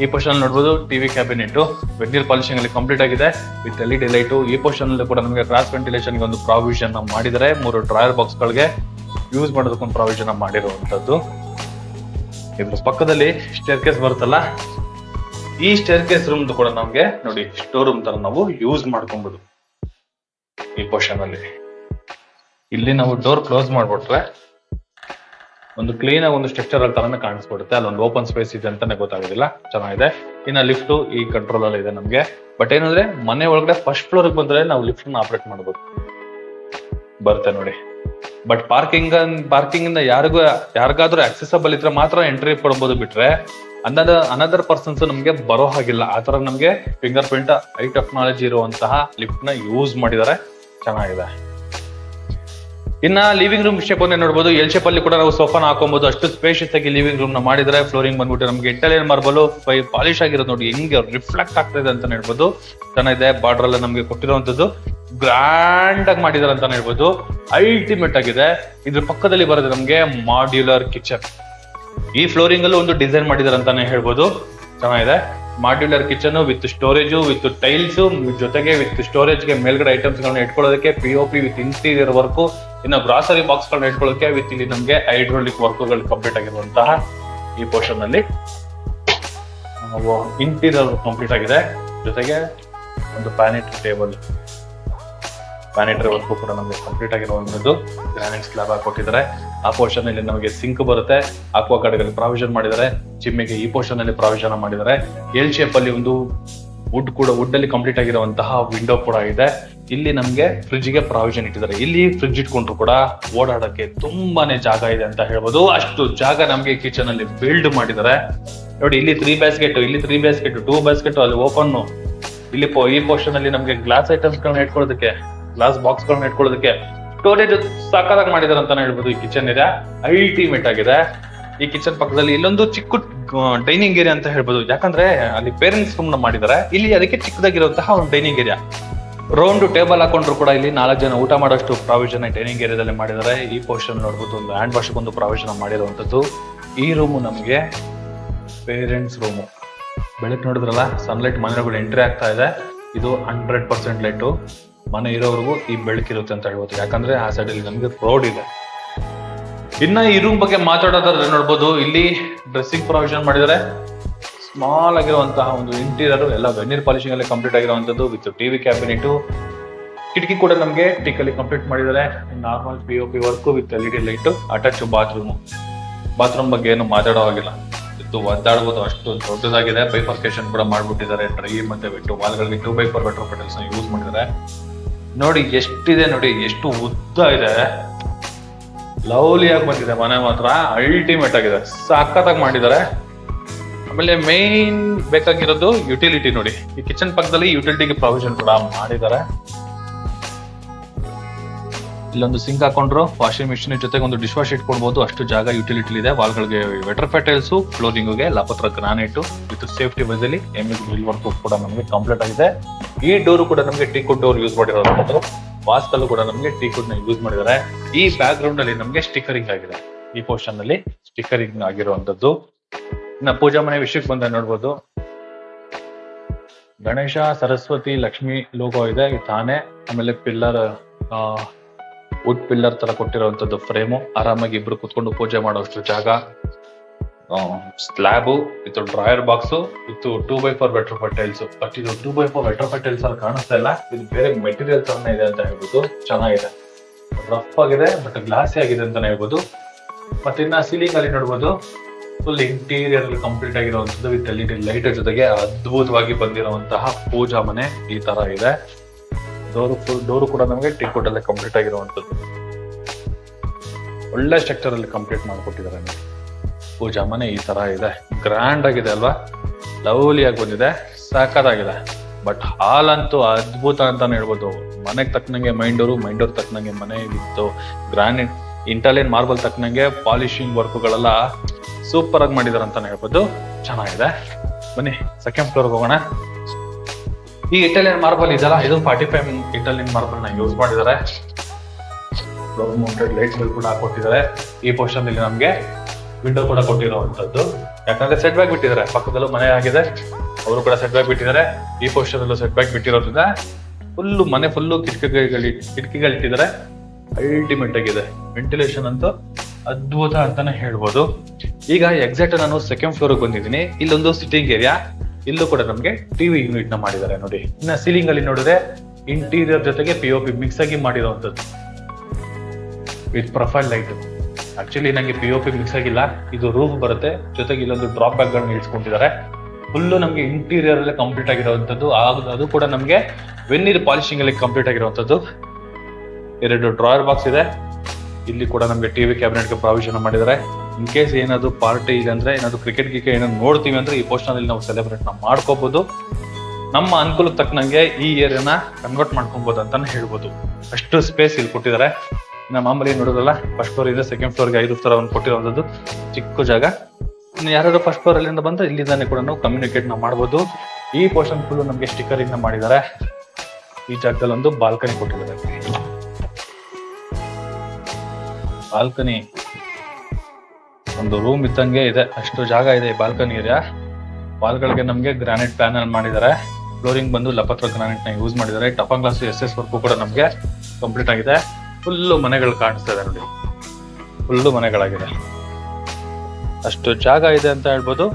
ಈ ಪೋರ್ಷನ್ ನೋಡ್ಬೋದು, ಟಿವಿ ಕ್ಯಾಬಿನೆಟ್ ವೆನ್ನೀರ್ ಪಾಲಿಶಿಂಗ್ ಅಲ್ಲಿ ಕಂಪ್ಲೀಟ್ ಆಗಿದೆ ವಿತ್ LED ಲೈಟ್. ಈ ಪೋರ್ಷನ್ ಅಲ್ಲಿ ಕೂಡ ನಮಗೆ ಕ್ರಾಸ್ ವೆಂಟಿಲೇಷನ್ ಗೆ ಒಂದು ಪ್ರಾವಿಷನ್ ಮಾಡಿದರೆ, 3 ಡ್ರಾಯರ್ ಬಾಕ್ಸ್ ಗಳಿಗೆ ಯೂಸ್ ಮಾಡೋದಕ್ಕೊಂದು ಪ್ರಾವಿಷನ್ ಮಾಡಿರುವಂತದ್ದು. ಇದ್ರ ಪಕ್ಕದಲ್ಲಿ ಸ್ಟೇರ್ ಕೇಸ್ ಬರುತ್ತಲ್ಲ, ಈ ಸ್ಟೇರ್ ಕೇಸ್ ರೂಮ್ ಕೂಡ ನಮ್ಗೆ ನೋಡಿ ಸ್ಟೋರ್ ರೂಮ್ ತರ ನಾವು ಯೂಸ್ ಮಾಡ್ಕೊಬಹುದು. ಈ ಪೋರ್ಷನ್ ಅಲ್ಲಿ ಇಲ್ಲಿ ನಾವು ಡೋರ್ ಕ್ಲೋಸ್ ಮಾಡ್ಬಿಟ್ರೆ ಒಂದು ಕ್ಲೀನ್ ಆಗಿ ಒಂದು ಸ್ಟ್ರಕ್ಚರ್ ತರನೇ ಕಾಣಿಸ್ಬಿಡುತ್ತೆ. ಅಲ್ಲೊಂದು ಓಪನ್ ಸ್ಪೇಸ್ ಇದೆ ಅಂತಾನೆ ಗೊತ್ತಾಗೋದಿಲ್ಲ. ಚೆನ್ನಾಗಿದೆ. ಇನ್ನ ಲಿಫ್ಟ್ ಈ ಕಂಟ್ರೋಲ್ ಅಲ್ಲಿ ಇದೆ ನಮ್ಗೆ. ಬಟ್ ಏನಂದ್ರೆ ಮನೆ ಒಳಗಡೆ ಫಸ್ಟ್ ಫ್ಲೋರ್ ಬಂದ್ರೆ ನಾವು ಲಿಫ್ಟ್ ನ ಆಪರೇಟ್ ಮಾಡಬಹುದು, ಬರುತ್ತೆ ನೋಡಿ. ಬಟ್ ಪಾರ್ಕಿಂಗ್ ಇಂದ ಯಾರಿಗಾದ್ರೂ ಆಕ್ಸೆಸಬಲ್ ಇದ್ರೆ ಮಾತ್ರ ಎಂಟ್ರಿ ಕೊಡಬಹುದು, ಬಿಟ್ರೆ ಅನದರ್ ಪರ್ಸನ್ಸ್ ನಮ್ಗೆ ಬರೋ ಹಾಗಿಲ್ಲ. ಆತರ ನಮ್ಗೆ ಫಿಂಗರ್ ಪ್ರಿಂಟ್ ಐ ಟೆಕ್ನಾಲಜಿ ಇರುವಂತಹ ಲಿಫ್ಟ್ ನ ಯೂಸ್ ಮಾಡಿದ್ದಾರೆ. ಚೆನ್ನಾಗಿದೆ. ಇನ್ನ ಲಿವಿಂಗ್ ರೂಮ್ ಶೇಪ್ ಅನ್ನ ನೋಡಬಹುದು. ಎಲ್ ಶೇಪ್ ಅಲ್ಲಿ ಕೂಡ ನಾವು ಸೋಫಾನ ಹಾಕೊಬಹುದು. ಅಷ್ಟು ಸ್ಪೇಷಿಯಸ್ ಆಗಿ ಲಿವಿಂಗ್ ರೂಮ್ ನ ಮಾಡಿದ್ರೆ. ಫ್ಲೋರಿಂಗ್ ಬಂದ್ಬಿಟ್ಟು ನಮ್ಗೆ ಇಟಾಲಿಯನ್ ಮಾರ್ಬಲ್ ಪಾಲಿಶ್ ಆಗಿರೋದು ನೋಡಿ ಹೆಂಗೆ ರಿಫ್ಲೆಕ್ಟ್ ಆಗ್ತಾ ಇದೆ ಅಂತ ಹೇಳ್ಬೋದು. ಚೆನ್ನಾಗಿದೆ. ಬಾರ್ಡರ್ ಎಲ್ಲ ನಮ್ಗೆ ಕೊಟ್ಟಿರುವಂತದ್ದು ಗ್ರ್ಯಾಂಡ್ ಆಗಿ ಮಾಡಿದಾರೆ ಅಂತ ಹೇಳ್ಬೋದು. ಅಲ್ಟಿಮೇಟ್ ಆಗಿದೆ. ಇದ್ರ ಪಕ್ಕದಲ್ಲಿ ಬರೋದು ನಮ್ಗೆ ಮಾಡ್ಯುಲರ್ ಕಿಚನ್. ಈ ಫ್ಲೋರಿಂಗ್ ಅಲ್ಲೂ ಒಂದು ಡಿಸೈನ್ ಮಾಡಿದಾರೆ ಅಂತಾನೆ ಹೇಳ್ಬೋದು. ಚೆನ್ನಾಗಿದೆ. Modular kitchen with storage with tiles ಜೊತೆಗೆ ವಿತ್ ಸ್ಟೋರೇಜ್ ಗೆ ಮೇಲ್ಗಡೆ ಐಟಮ್ಸ್ ಗಳನ್ನ ಇಟ್ಕೊಳ್ಳೋದಕ್ಕೆ POP ವಿತ್ ಇಂಟೀರಿಯರ್ ವರ್ಕ್. ಇನ್ನು ಗ್ರಾಸರಿ ಬಾಕ್ಸ್ ಗಳನ್ನ ಇಟ್ಕೊಳ್ಳೋಕೆ ವಿತ್ ಇಲ್ಲಿ ನಮ್ಗೆ ಹೈಡ್ರೋಲಿಕ್ ವರ್ಕ್ಗಳು ಕಂಪ್ಲೀಟ್ ಆಗಿರುವಂತಹ ಈ ಪೋರ್ಷನ್ ಅಲ್ಲಿ ಇಂಟೀರಿಯರ್ ಕಂಪ್ಲೀಟ್ ಆಗಿದೆ. ಜೊತೆಗೆ ಒಂದು ಪ್ಯಾನಿಟರಿ ವರ್ಕ್ ಕೂಡ ನಮಗೆ ಕಂಪ್ಲೀಟ್ ಆಗಿರುವಂತದ್ದು. ಗ್ರಾನೈಟ್ ಸ್ಲಾಬ್ ಹಾಕೊಟ್ಟಿದ್ದಾರೆ. ಆ ಪೋರ್ಷನ್ ಅಲ್ಲಿ ನಮಗೆ ಸಿಂಕ್ ಬರುತ್ತೆ. ಆಕ್ವಾ ಗಾರ್ಡ್ಗಳಲ್ಲಿ ಪ್ರಾವಿಷನ್ ಮಾಡಿದ್ದಾರೆ. ಚಿಮ್ಮಿಗೆ ಈ ಪೋರ್ಷನ್ ಅಲ್ಲಿ ಪ್ರಾವಿಷನ್ ಮಾಡಿದ್ದಾರೆ. ಎಲ್ ಶೇಪ್ ಅಲ್ಲಿ ಒಂದು ವುಡ್ ಅಲ್ಲಿ ಕಂಪ್ಲೀಟ್ ಆಗಿರುವಂತಹ ವಿಂಡೋ ಕೂಡ ಇದೆ. ಇಲ್ಲಿ ನಮ್ಗೆ ಫ್ರಿಜ್ ಗೆ ಪ್ರಾವಿಷನ್ ಇಟ್ಟಿದ್ದಾರೆ. ಇಲ್ಲಿ ಫ್ರಿಜ್ ಇಟ್ಕೊಂಡ್ರು ಕೂಡ ಓಡಾಡಕ್ಕೆ ತುಂಬಾನೇ ಜಾಗ ಇದೆ ಅಂತ ಹೇಳ್ಬೋದು. ಅಷ್ಟು ಜಾಗ ನಮ್ಗೆ ಕಿಚನ್ ಅಲ್ಲಿ ಬಿಲ್ಡ್ ಮಾಡಿದ್ದಾರೆ ನೋಡಿ. ಇಲ್ಲಿ 3 ಬ್ಯಾಸ್ಕೆಟ್, ಇಲ್ಲಿ 3 ಬ್ಯಾಸ್ಕೆಟ್, 2 ಬ್ಯಾಸ್ಕೆಟ್ ಅಲ್ಲಿ ಓಪನ್. ಇಲ್ಲಿ ಈ ಪೋರ್ಷನ್ ಅಲ್ಲಿ ನಮ್ಗೆ ಗ್ಲಾಸ್ ಐಟಮ್ಸ್ ಗಳನ್ನ ಇಟ್ಕೊಳ್ಳೋದಕ್ಕೆ, ಗ್ಲಾಸ್ ಬಾಕ್ಸ್ ಗಳನ್ನ ಇಟ್ಕೊಳ್ಳೋದಕ್ಕೆ ಸ್ಟೋರೇಜ್ ಸಾಕಾಗಿ ಮಾಡಿದಾರೆ ಅಂತಾನೆ ಹೇಳ್ಬೋದು. ಈ ಕಿಚನ್ ಏರಿಯಾ ಅಲ್ಟಿಮೇಟ್ ಆಗಿದೆ. ಈ ಕಿಚನ್ ಪಕ್ಕದಲ್ಲಿ ಇಲ್ಲೊಂದು ಚಿಕ್ಕ ಡೈನಿಂಗ್ ಏರಿಯಾ ಅಂತ ಹೇಳ್ಬೋದು. ಯಾಕಂದ್ರೆ ಅಲ್ಲಿ ಪೇರೆಂಟ್ಸ್ ರೂಮ್ ನ ಮಾಡಿದ್ದಾರೆ. ಇಲ್ಲಿ ಅದಕ್ಕೆ ಚಿಕ್ಕದಾಗಿರುವಂತಹ ಒಂದು ಡೈನಿಂಗ್ ಏರಿಯಾ. ರೌಂಡ್ ಟೇಬಲ್ ಹಾಕೊಂಡ್ರು ಕೂಡ ಇಲ್ಲಿ 4 ಜನ ಊಟ ಮಾಡೋಷ್ಟು ಪ್ರಾವಿಷನ್ ಡೈನಿಂಗ್ ಏರಿಯಾದಲ್ಲಿ ಮಾಡಿದ್ದಾರೆ. ಈ ಪೋರ್ಷನ್ ನೋಡ್ಬೋದು, ಒಂದು ಹ್ಯಾಂಡ್ ವಾಶ್ ಒಂದು ಪ್ರಾವಿಷನ್ ಮಾಡಿರುವಂತದ್ದು. ಈ ರೂಮು ನಮ್ಗೆ ಪೇರೆಂಟ್ಸ್ ರೂಮು. ಬೆಳಗ್ಗೆ ನೋಡಿದ್ರಲ್ಲ, ಸನ್ಲೈಟ್ ಮನೆಗಳು ಎಂಟ್ರಿ ಆಗ್ತಾ ಇದೆ. ಇದು 100% ಲೈಟು ಮನೆ ಇರೋವರೆಗೂ ಈ ಬೆಳಕಿರುತ್ತೆ ಅಂತ ಹೇಳ್ಬೋದು. ಯಾಕಂದ್ರೆ ಆ ಸೈಡ್ ಅಲ್ಲಿ ನಮ್ಗೆ ರೋಡ್ ಇದೆ. ಇನ್ನ ಈ ರೂಮ್ ಬಗ್ಗೆ ಮಾತಾಡೋದಾದ್ರೆ ನೋಡ್ಬೋದು, ಇಲ್ಲಿ ಡ್ರೆಸ್ಸಿಂಗ್ ಪ್ರಾವಿಷನ್ ಮಾಡಿದ್ದಾರೆ. ಸ್ಮಾಲ್ ಆಗಿರುವಂತಹ ಒಂದು ಇಂಟೀರಿಯರ್ ಎಲ್ಲ ವೆನ್ನೀರ್ ಪಾಲಿಶಿಂಗ್ ಅಲ್ಲಿ ಕಂಪ್ಲೀಟ್ ಆಗಿರುವಂತದ್ದು ವಿತ್ ಟಿವಿ ಕ್ಯಾಬಿನೆಟ್. ಕಿಟಕಿ ಕೂಡ ನಮ್ಗೆ ಟಿಕ್ ಅಲ್ಲಿ ಕಂಪ್ಲೀಟ್ ಮಾಡಿದ್ದಾರೆ. Normal POP work with LED light. Attach bathroom ಬಗ್ಗೆ ಏನು ಮಾತಾಡೋ ಹಾಗಿಲ್ಲ. ಇದು ಒದ್ದಾಡ್ಬೋದು, ಅಷ್ಟು ದೊಡ್ಡದಾಗಿದೆ. ಬೈಫರ್ಕೇಶನ್ ಕೂಡ ಮಾಡ್ಬಿಟ್ಟಿದ್ದಾರೆ. ಡ್ರೈ ಮತ್ತೆ ವೆಟ್ಟು ವಾಲ್ಗಳಿಗೆ 2x4 ವೆಟ್ರೋ ಪೆಟಲ್ಸ್ ಯೂಸ್ ಮಾಡಿದ್ದಾರೆ. ನೋಡಿ ಎಷ್ಟಿದೆ, ನೋಡಿ ಎಷ್ಟು ಉದ್ದ ಇದೆ. ಲವ್ಲಿ ಆಗಿ ಬಂದಿದೆ ಮನೆ ಮಾತ್ರ. ಅಲ್ಟಿಮೇಟ್ ಆಗಿದೆ. ಸಖತ್ತಾಗಿ ಮಾಡಿದ್ದಾರೆ. ಆಮೇಲೆ ಮೇನ್ ಬೇಕಾಗಿರೋದು ಯುಟಿಲಿಟಿ ನೋಡಿ. ಈ ಕಿಚನ್ ಪಕ್ಕದಲ್ಲಿ ಯುಟಿಲಿಟಿಗೆ ಪ್ರಾವಿಷನ್ ಕೂಡ ಮಾಡಿದ್ದಾರೆ. ಇಲ್ಲೊಂದು ಸಿಂಕ್ ಹಾಕೊಂಡ್ರು, ವಾಷಿಂಗ್ ಮಿಷಿನ್ ಜೊತೆಗೆ ಒಂದು ಡಿಶ್ ವಾಶ್ ಇಟ್ಕೊಳ್ಬಹುದು. ಅಷ್ಟು ಜಾಗ ಯುಟಿಲಿಟಿ ಇದೆ. ವಾಲ್ಗಳಿಗೆ ವೆಟರ್ ಟೈಲ್ಸ್, ಫ್ಲೋರಿಂಗ್ಗೆ ಲಪತ್ರ ಗ್ರಾನೈಟ್ ವಿತ್ ಸೇಫ್ಟಿ ವೈಸ್ ಅಲ್ಲಿ ಗ್ರಿಲ್ ವರ್ಕ್ ಕೂಡ ನಮಗೆ ಕಂಪ್ಲೀಟ್ ಆಗಿದೆ. ಈ ಡೋರ್ ಕೂಡ ನಮಗೆ ಟೀಕುಡ್ ಡೋರ್ ಯೂಸ್ ಮಾಡಿರೋದು. ವಾಸ್ತಲ್ಲೂ ಕೂಡ ನಮಗೆ ಟೀಕುಡ್ ನ ಯೂಸ್ ಮಾಡಿದ್ದಾರೆ. ಈ ಬ್ಯಾಕ್ ಗ್ರೌಂಡ್ ಅಲ್ಲಿ ನಮಗೆ ಸ್ಟಿಕರಿಂಗ್ ಆಗಿದೆ. ಈ ಪೋರ್ಷನ್ ಅಲ್ಲಿ ಸ್ಟಿಕರಿಂಗ್ ಆಗಿರುವಂತದ್ದು. ಇನ್ನ ಪೂಜಾ ಮನೆ ವಿಷಯಕ್ಕೆ ಬಂದ ನೋಡ್ಬೋದು, ಗಣೇಶ, ಸರಸ್ವತಿ, ಲಕ್ಷ್ಮಿ ಲೋಗೋ ಇದೆ. ತಾನೆ ಆಮೇಲೆ ಪಿಲ್ಲರ್, ವುಡ್ ಪಿಲ್ಲರ್ ತರ ಕೊಟ್ಟಿರುವಂತದ್ದು ಫ್ರೇಮು. ಆರಾಮಾಗಿ ಇಬ್ರು ಕುತ್ಕೊಂಡು ಪೂಜೆ ಮಾಡೋಷ್ಟು ಜಾಗ. Slab with drawer box with 2x4 ವೆಟ್ರೋ ಟೈಲ್ಸ್. ಬಟ್ ಇದು 2x4 ವೆಟ್ರೋ ಟೈಲ್ಸ್ ಅಲ್ಲಿ ಕಾಣಿಸ್ತಾ ಇಲ್ಲ. ಇದು ಬೇರೆ ಮೆಟೀರಿಯಲ್ ತರನೇ ಇದೆ ಅಂತ ಹೇಳ್ಬೋದು. ಚೆನ್ನಾಗಿದೆ. ರಫ್ ಆಗಿದೆ ಬಟ್ ಗ್ಲಾಸಿ ಆಗಿದೆ ಅಂತಾನೆ ಹೇಳ್ಬೋದು. ಮತ್ತೆ ಇನ್ನ ಸೀಲಿಂಗ್ ಅಲ್ಲಿ ನೋಡ್ಬೋದು, ಫುಲ್ ಇಂಟೀರಿಯರ್ ಕಂಪ್ಲೀಟ್ ಆಗಿರುವಂತದ್ದು ವಿತ್ LED ಲೈಟ್ ಜೊತೆಗೆ ಅದ್ಭುತವಾಗಿ ಬಂದಿರುವಂತಹ ಪೂಜಾ ಮನೆ ಈ ತರ ಇದೆ. ಡೋರು ಕೂಡ ನಮಗೆ ಟೀಕ್ ವುಡ್ ಅಲ್ಲೇ ಕಂಪ್ಲೀಟ್ ಆಗಿರುವಂತದ್ದು, ಒಳ್ಳೆ ಸ್ಟ್ರಕ್ಚರ್ ಅಲ್ಲಿ ಕಂಪ್ಲೀಟ್ ಮಾಡ್ಕೊಟ್ಟಿದ್ದಾರೆ. ಪೂಜಾ ಮನೆ ಈ ತರ ಇದೆ, ಗ್ರ್ಯಾಂಡ್ ಆಗಿದೆ ಅಲ್ವಾ, ಲವ್ಲಿ ಆಗಿ ಬಂದಿದೆ, ಸಾಕಾಗಿದೆ. ಬಟ್ ಹಾಲ್ ಅಂತೂ ಅದ್ಭುತ ಅಂತಾನೆ ಹೇಳ್ಬೋದು. ಮನೆಗೆ ತಕ್ಕನಂಗೆ ಮೈನ್ ಡೋರ್ ತಕ್ಕನಂಗೆ ಮನೆ ಇತ್ತು. ಗ್ರಾನೈಟ್ ಇಂಟಾಲಿಯನ್ ಮಾರ್ಬಲ್ ತಕ್ಕನಂಗೆ ಪಾಲಿಶಿಂಗ್ ವರ್ಕ್ಗಳೆಲ್ಲ ಸೂಪರ್ ಆಗಿ ಮಾಡಿದಾರೆ ಅಂತಾನೆ ಹೇಳ್ಬೋದು. ಚೆನ್ನಾಗಿದೆ. ಬನ್ನಿ ಸೆಕೆಂಡ್ ಫ್ಲೋರ್ ಹೋಗೋಣ. ಈ ಇಟಾಲಿಯನ್ ಮಾರ್ಬಲ್ ಇದೆಲ್ಲ, ಇದು 45 ಇಟಾಲಿಯನ್ ಮಾರ್ಬಲ್ ನ ಯೂಸ್ ಮಾಡಿದ್ದಾರೆ. ಫ್ಲೋರ್ ಮೌಂಟೆಡ್ ಲೈಟ್ಸ್ ಕೂಡ ಹಾಕೊಟ್ಟಿದ್ದಾರೆ. ಈ ಪೋರ್ಷನ್ ಇಲ್ಲಿ ನಮ್ಗೆ ವಿಂಡೋ ಕೂಡ ಕೊಟ್ಟಿರುವಂತದ್ದು, ಯಾಕಂದ್ರೆ ಸೆಟ್ ಬ್ಯಾಕ್ ಬಿಟ್ಟಿದ್ದಾರೆ. ಪಕ್ಕದಲ್ಲೂ ಮನೆ ಆಗಿದೆ, ಅವರು ಕೂಡ ಸೆಟ್ ಬ್ಯಾಕ್ ಬಿಟ್ಟಿದ್ದಾರೆ. ಈ ಪೋರ್ಷನ್ ಅಲ್ಲೂ ಸೆಟ್ ಬ್ಯಾಕ್ ಬಿಟ್ಟಿರೋದ್ರಿಂದ ಫುಲ್ಲು ಮನೆ ಫುಲ್ಲು ಕಿಟಕಿಗಳಿಟ್ಟಿದ್ದಾರೆ. ಅಲ್ಟಿಮೇಟ್ ಆಗಿದೆ. ವೆಂಟಿಲೇಷನ್ ಅಂತೂ ಅದ್ಭುತ ಅಂತಾನೆ ಹೇಳ್ಬೋದು. ಈಗ ಎಕ್ಸಾಕ್ಟ್ ನಾನು ಸೆಕೆಂಡ್ ಫ್ಲೋರ್ ಬಂದಿದ್ದೀನಿ. ಇಲ್ಲೊಂದು ಸಿಟ್ಟಿಂಗ್ ಏರಿಯಾ, ಇಲ್ಲೂ ಕೂಡ ನಮ್ಗೆ ಟಿವಿ ಯೂನಿಟ್ ನ ಮಾಡಿದ್ದಾರೆ ನೋಡಿ. ಇನ್ನ ಸೀಲಿಂಗ್ ಅಲ್ಲಿ ನೋಡಿದ್ರೆ ಇಂಟೀರಿಯರ್ ಜೊತೆಗೆ POP ಮಿಕ್ಸ್ ಆಗಿ ಮಾಡಿರುವಂತದ್ದು ವಿತ್ ಪ್ರೊಫೈಲ್ ಲೈಟ್. ಆಕ್ಚುಲಿ ನಂಗೆ POP ಮಿಕ್ಸ್ ಆಗಿಲ್ಲ, ಇದು ರೂಫ್ ಬರುತ್ತೆ, ಜೊತೆಗೆ ಇಲ್ಲೊಂದು ಡ್ರಾಪ್ ಬ್ಯಾಕ್ ಗಳನ್ನ ಇಳಿಸ್ಕೊಂಡಿದ್ದಾರೆ. ಫುಲ್ಲು ನಮ್ಗೆ ಇಂಟೀರಿಯರ್ ಅಲ್ಲೇ ಕಂಪ್ಲೀಟ್ ಆಗಿರುವಂತದ್ದು, ಅದು ಕೂಡ ನಮ್ಗೆ ವೆನ್ನೀರ್ ಪಾಲಿಶಿಂಗ್ ಅಲ್ಲಿ ಕಂಪ್ಲೀಟ್ ಆಗಿರುವಂತದ್ದು. 2 ಡ್ರಾಯರ್ ಬಾಕ್ಸ್ ಇದೆ. ಇಲ್ಲಿ ಕೂಡ ನಮ್ಗೆ ಟಿವಿ ಕ್ಯಾಬಿನೆಟ್ ಗೆ ಪ್ರಾವಿಷನ್ ಮಾಡಿದ್ದಾರೆ. ಇನ್ ಕೇಸ್ ಏನಾದ್ರು ಪಾರ್ಟಿ ಇಲ್ಲ ಅಂದ್ರೆ, ಏನಾದ್ರು ಕ್ರಿಕೆಟ್ ಏನಾದ್ರು ನೋಡ್ತೀವಿ ಅಂದ್ರೆ ಈ ಪೋರ್ಷನ್ ಅಲ್ಲಿ ನಾವು ಸೆಲೆಬ್ರೇಟ್ ಮಾಡ್ಕೋಬಹುದು. ನಮ್ಮ ಅನುಕೂಲಕ್ಕೆ ತಕ್ಕನಂಗೆ ಈ ಏರಿಯಾನ ಕನ್ವರ್ಟ್ ಮಾಡ್ಕೊಬಹುದು ಅಂತಾನೆ ಹೇಳ್ಬೋದು. ಅಷ್ಟು ಸ್ಪೇಸ್ ಇಲ್ಲಿ ಕೊಟ್ಟಿದ್ದಾರೆ. ನಮ್ಮ ಮಾಮೂಲಿ ನೋಡೋದಲ್ಲ, ಫಸ್ಟ್ ಫ್ಲೋರ್ ಇದೆ, ಸೆಕೆಂಡ್ ಫ್ಲೋರ್ಗೆ 5 ತರ ಒಂದು ಕೊಟ್ಟಿರುವಂತದ್ದು ಚಿಕ್ಕ ಜಾಗ. ಇನ್ನು ಯಾರಾದ್ರೂ ಫಸ್ಟ್ ಫ್ಲೋರ್ ಅಲ್ಲಿಂದ ಬಂದ್ರೆ ಇಲ್ಲಿಂದಾನೆ ಕೂಡ ನಾವು ಕಮ್ಯುನಿಕೇಟ್ ಮಾಡ್ಬೋದು. ಈ ಪೋರ್ಷನ್ ಫುಲ್ ನಮ್ಗೆ ಸ್ಟಿಕರಿಂಗ್ ಮಾಡಿದ್ದಾರೆ. ಈ ಜಾಗದಲ್ಲಿ ಒಂದು ಬಾಲ್ಕನಿ ಕೊಟ್ಟಿದ್ದಾರೆ. ಬಾಲ್ಕನಿ ಒಂದು ರೂಮ್ ಇದ್ದಂಗೆ ಇದೆ, ಅಷ್ಟು ಜಾಗ ಇದೆ ಈ ಬಾಲ್ಕನಿ ಏರಿಯಾ. ವಾಲ್ಗಳಿಗೆ ನಮ್ಗೆ ಗ್ರಾನೈಟ್ ಪ್ಯಾನಲ್ ಮಾಡಿದ್ದಾರೆ. ಫ್ಲೋರಿಂಗ್ ಬಂದು ಲಪತ್ರ ಗ್ರಾನೈಟ್ ನ ಯೂಸ್ ಮಾಡಿದ್ದಾರೆ. ಟಫನ್ ಗ್ಲಾಸ್ SS ವರ್ಕು ಕೂಡ ನಮ್ಗೆ ಕಂಪ್ಲೀಟ್ ಆಗಿದೆ. ಫುಲ್ಲು ಮನೆಗಳು ಕಾಣಿಸ್ತಾ ಇದೆ ನೋಡಿ, ಫುಲ್ಲು ಮನೆಗಳಾಗಿದೆ. ಅಷ್ಟು ಜಾಗ ಇದೆ ಅಂತ ಹೇಳ್ಬೋದು.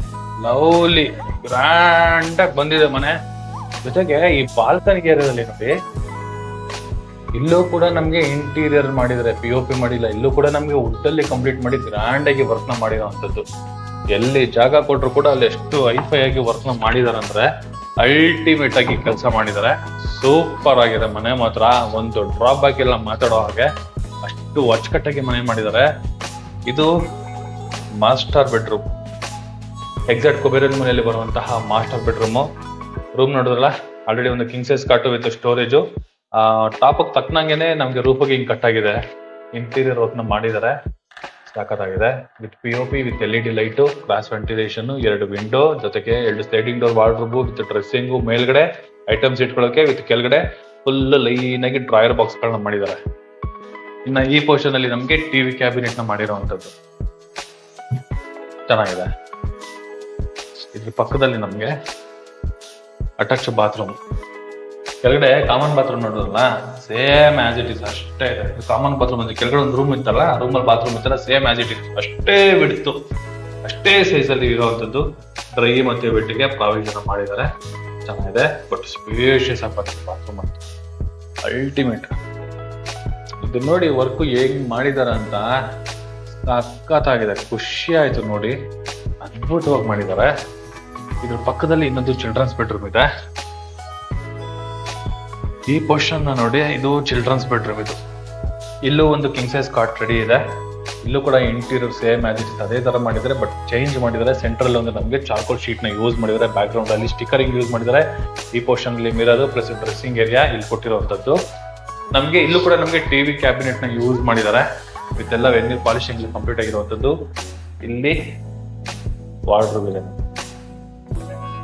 ಲವ್ಲಿ ಗ್ರ್ಯಾಂಡ್ ಆಗಿ ಬಂದಿದೆ ಮನೆ. ಜೊತೆಗೆ ಈ ಬಾಲ್ಕನಿ ಏರಿಯಾದಲ್ಲಿ ನೋಡಿ, ಇಲ್ಲೂ ಕೂಡ ನಮ್ಗೆ ಇಂಟೀರಿಯರ್ ಮಾಡಿದ್ರೆ, POP ಮಾಡಿಲ್ಲ. ಇಲ್ಲೂ ಕೂಡ ನಮ್ಗೆ ವುಡ್ ಅಲ್ಲಿ ಕಂಪ್ಲೀಟ್ ಮಾಡಿ ಗ್ರ್ಯಾಂಡ್ ಆಗಿ ವರ್ಕ್ ನ ಮಾಡಿರೋಂಥದ್ದು. ಎಲ್ಲಿ ಜಾಗ ಕೊಟ್ರು ಕೂಡ ಅಲ್ಲಿ ಎಷ್ಟು ಹೈಫೈ ಆಗಿ ವರ್ಕ್ ನ ಮಾಡಿದಾರೆ ಅಂದ್ರೆ ಅಲ್ಟಿಮೇಟ್ ಆಗಿ ಕೆಲಸ ಮಾಡಿದ್ದಾರೆ. ಸೂಪರ್ ಆಗಿದೆ ಮನೆ ಮಾತ್ರ. ಒಂದು ಡ್ರಾಪ್ ಬ್ಯಾಕ್ ಎಲ್ಲ ಮಾತಾಡೋ ಹಾಗೆ ಅಷ್ಟು ಅಚ್ಚುಕಟ್ಟಾಗಿ ಮನೆ ಮಾಡಿದ್ದಾರೆ. ಇದು ಮಾಸ್ಟರ್ ಬೆಡ್ರೂಮ್, ಎಕ್ಸಾಕ್ಟ್ ಕುಬೇರನ್ ಮನೆಯಲ್ಲಿ ಬರುವಂತಹ ಮಾಸ್ಟರ್ ಬೆಡ್ರೂಮ್. ರೂಮ್ ನೋಡಿದ್ರಲ್ಲ, ಆಲ್ರೆಡಿ ಒಂದು king size cot with storage. Top ತಕ್ಕನಂಗೆನೆ ನಮ್ಗೆ ರೂಫಿಗೆ ಹಿಂಗ್ ಕಟ್ ಆಗಿದೆ. ಇಂಟೀರಿಯರ್ ವರ್ಕ್ ನ ಮಾಡಿದ್ದಾರೆ, ಸಾಕತ್ತಾಗಿದೆ. With POP with LED light, cross ventilation, 2 window, ಜೊತೆಗೆ 2 sliding door wardrobe with dressing, ಮೇಲ್ಗಡೆ ಐಟಮ್ಸ್ ಇಟ್ಕೊಳ್ಳೋಕೆ ವಿತ್ ಕೆಳಗಡೆ ಫುಲ್ ಲೈನ್ ಆಗಿ ಡ್ರಾಯರ್ ಬಾಕ್ಸ್ ಗಳನ್ನ ಮಾಡಿದ್ದಾರೆ. ಇನ್ನ ಈ ಪೋರ್ಷನ್ ಅಲ್ಲಿ ನಮ್ಗೆ ಟಿವಿ ಕ್ಯಾಬಿನೆಟ್ ನ ಮಾಡಿರುವಂತದ್ದು ಚೆನ್ನಾಗಿದೆ. ಇದ್ರ ಪಕ್ಕದಲ್ಲಿ ನಮ್ಗೆ ಅಟ್ಯಾಚ್ ಬಾತ್ರೂಮ್, ಕೆಳಗಡೆ ಕಾಮನ್ ಬಾತ್ರೂಮ್ ನೋಡೋದಲ್ಲ, ಸೇಮ್ ಆಸ್ ಇಟ್ ಇಸ್ ಅಷ್ಟೇ ಇದೆ. ಕಾಮನ್ ಬಾತ್ರೂಮ್ ಅಂದ್ರೆ ಕೆಳಗಡೆ ಒಂದು ರೂಮ್ ಇತ್ತಲ್ಲ, ಆ ರೂಮಲ್ಲಿ ಬಾತ್ರೂಮ್ ಇತ್ತಲ್ಲ, ಸೇಮ್ ಆಸ್ ಇಟ್ ಇಸ್ ಅಷ್ಟೇ ಬಿಡ್ತು, ಅಷ್ಟೇ ಸೈಜ್ ಅಲ್ಲಿ ಇರುವಂತದ್ದು. ಡ್ರೈ ಮತ್ತೆ ವೆಟ್ಗೆ ಪ್ರಾವಿಷನ್ ಮಾಡಿದ್ದಾರೆ, ಚೆನ್ನಾಗಿದೆ. ಬಟ್ ಸ್ಪೇಷಿಯಸ್ ಆಗಿ ಬಾತ್ರೂಮ್ ಅಂತ ಅಲ್ಟಿಮೇಟ್. ಇದು ನೋಡಿ ವರ್ಕ್ ಹೇಗ್ ಮಾಡಿದಾರ ಅಂತ ಸಖತ್ತಾಗಿದೆ, ಖುಷಿ ಆಯ್ತು ನೋಡಿ, ಅದ್ಭುತವಾಗಿ ಮಾಡಿದ್ದಾರೆ. ಇದ್ರ ಪಕ್ಕದಲ್ಲಿ ಇನ್ನೊಂದು ಚಿಲ್ಡ್ರನ್ಸ್ ಬೆಡ್ರೂಮ್ ಇದೆ. ಈ ಪೋರ್ಷನ್ ನೋಡಿ, ಇದು ಚಿಲ್ಡ್ರನ್ಸ್ ಬೆಡ್ರೂಮ್. ಇದು ಇಲ್ಲೂ ಒಂದು ಕಿಂಗ್ ಸೈಜ್ ಕಾಟ್ ರೆಡಿ ಇದೆ. ಇಲ್ಲೂ ಕೂಡ interior same as it is ಅದೇ ತರ ಮಾಡಿದ್ದಾರೆ, ಬಟ್ ಚೇಂಜ್ ಮಾಡಿದ್ದಾರೆ. ಸೆಂಟ್ರಲ್ ಒಂದು ನಮಗೆ ಚಾರ್ಕೋಲ್ ಶೀಟ್ ನ ಯೂಸ್ ಮಾಡಿದ್ದಾರೆ, ಬ್ಯಾಕ್ ಗ್ರೌಂಡ್ ಅಲ್ಲಿ ಸ್ಟಿಕರಿಂಗ್ ಯೂಸ್ ಮಾಡಿದ್ದಾರೆ. ಈ ಪೋರ್ಷನ್ ಅಲ್ಲಿ ಮಿರರ್ ಪ್ಲಸ್ ಡ್ರೆಸ್ಸಿಂಗ್ ಏರಿಯಾ ಇಲ್ಲಿ ಕೊಟ್ಟಿರುವಂತದ್ದು. ನಮ್ಗೆ ಇಲ್ಲೂ ಕೂಡ ನಮ್ಗೆ ಟಿವಿ ಕ್ಯಾಬಿನೆಟ್ ನ ಯೂಸ್ ಮಾಡಿದ್ದಾರೆ ವಿತ್ ಎಲ್ಲ ವೆನ್ಯೂರ್ ಪಾಲಿಶಿಂಗ್ ಕಂಪ್ಲೀಟ್ ಆಗಿರುವಂತದ್ದು. ಇಲ್ಲಿ ವಾರ್ಡ್ರೋಬ್ ಇದೆ.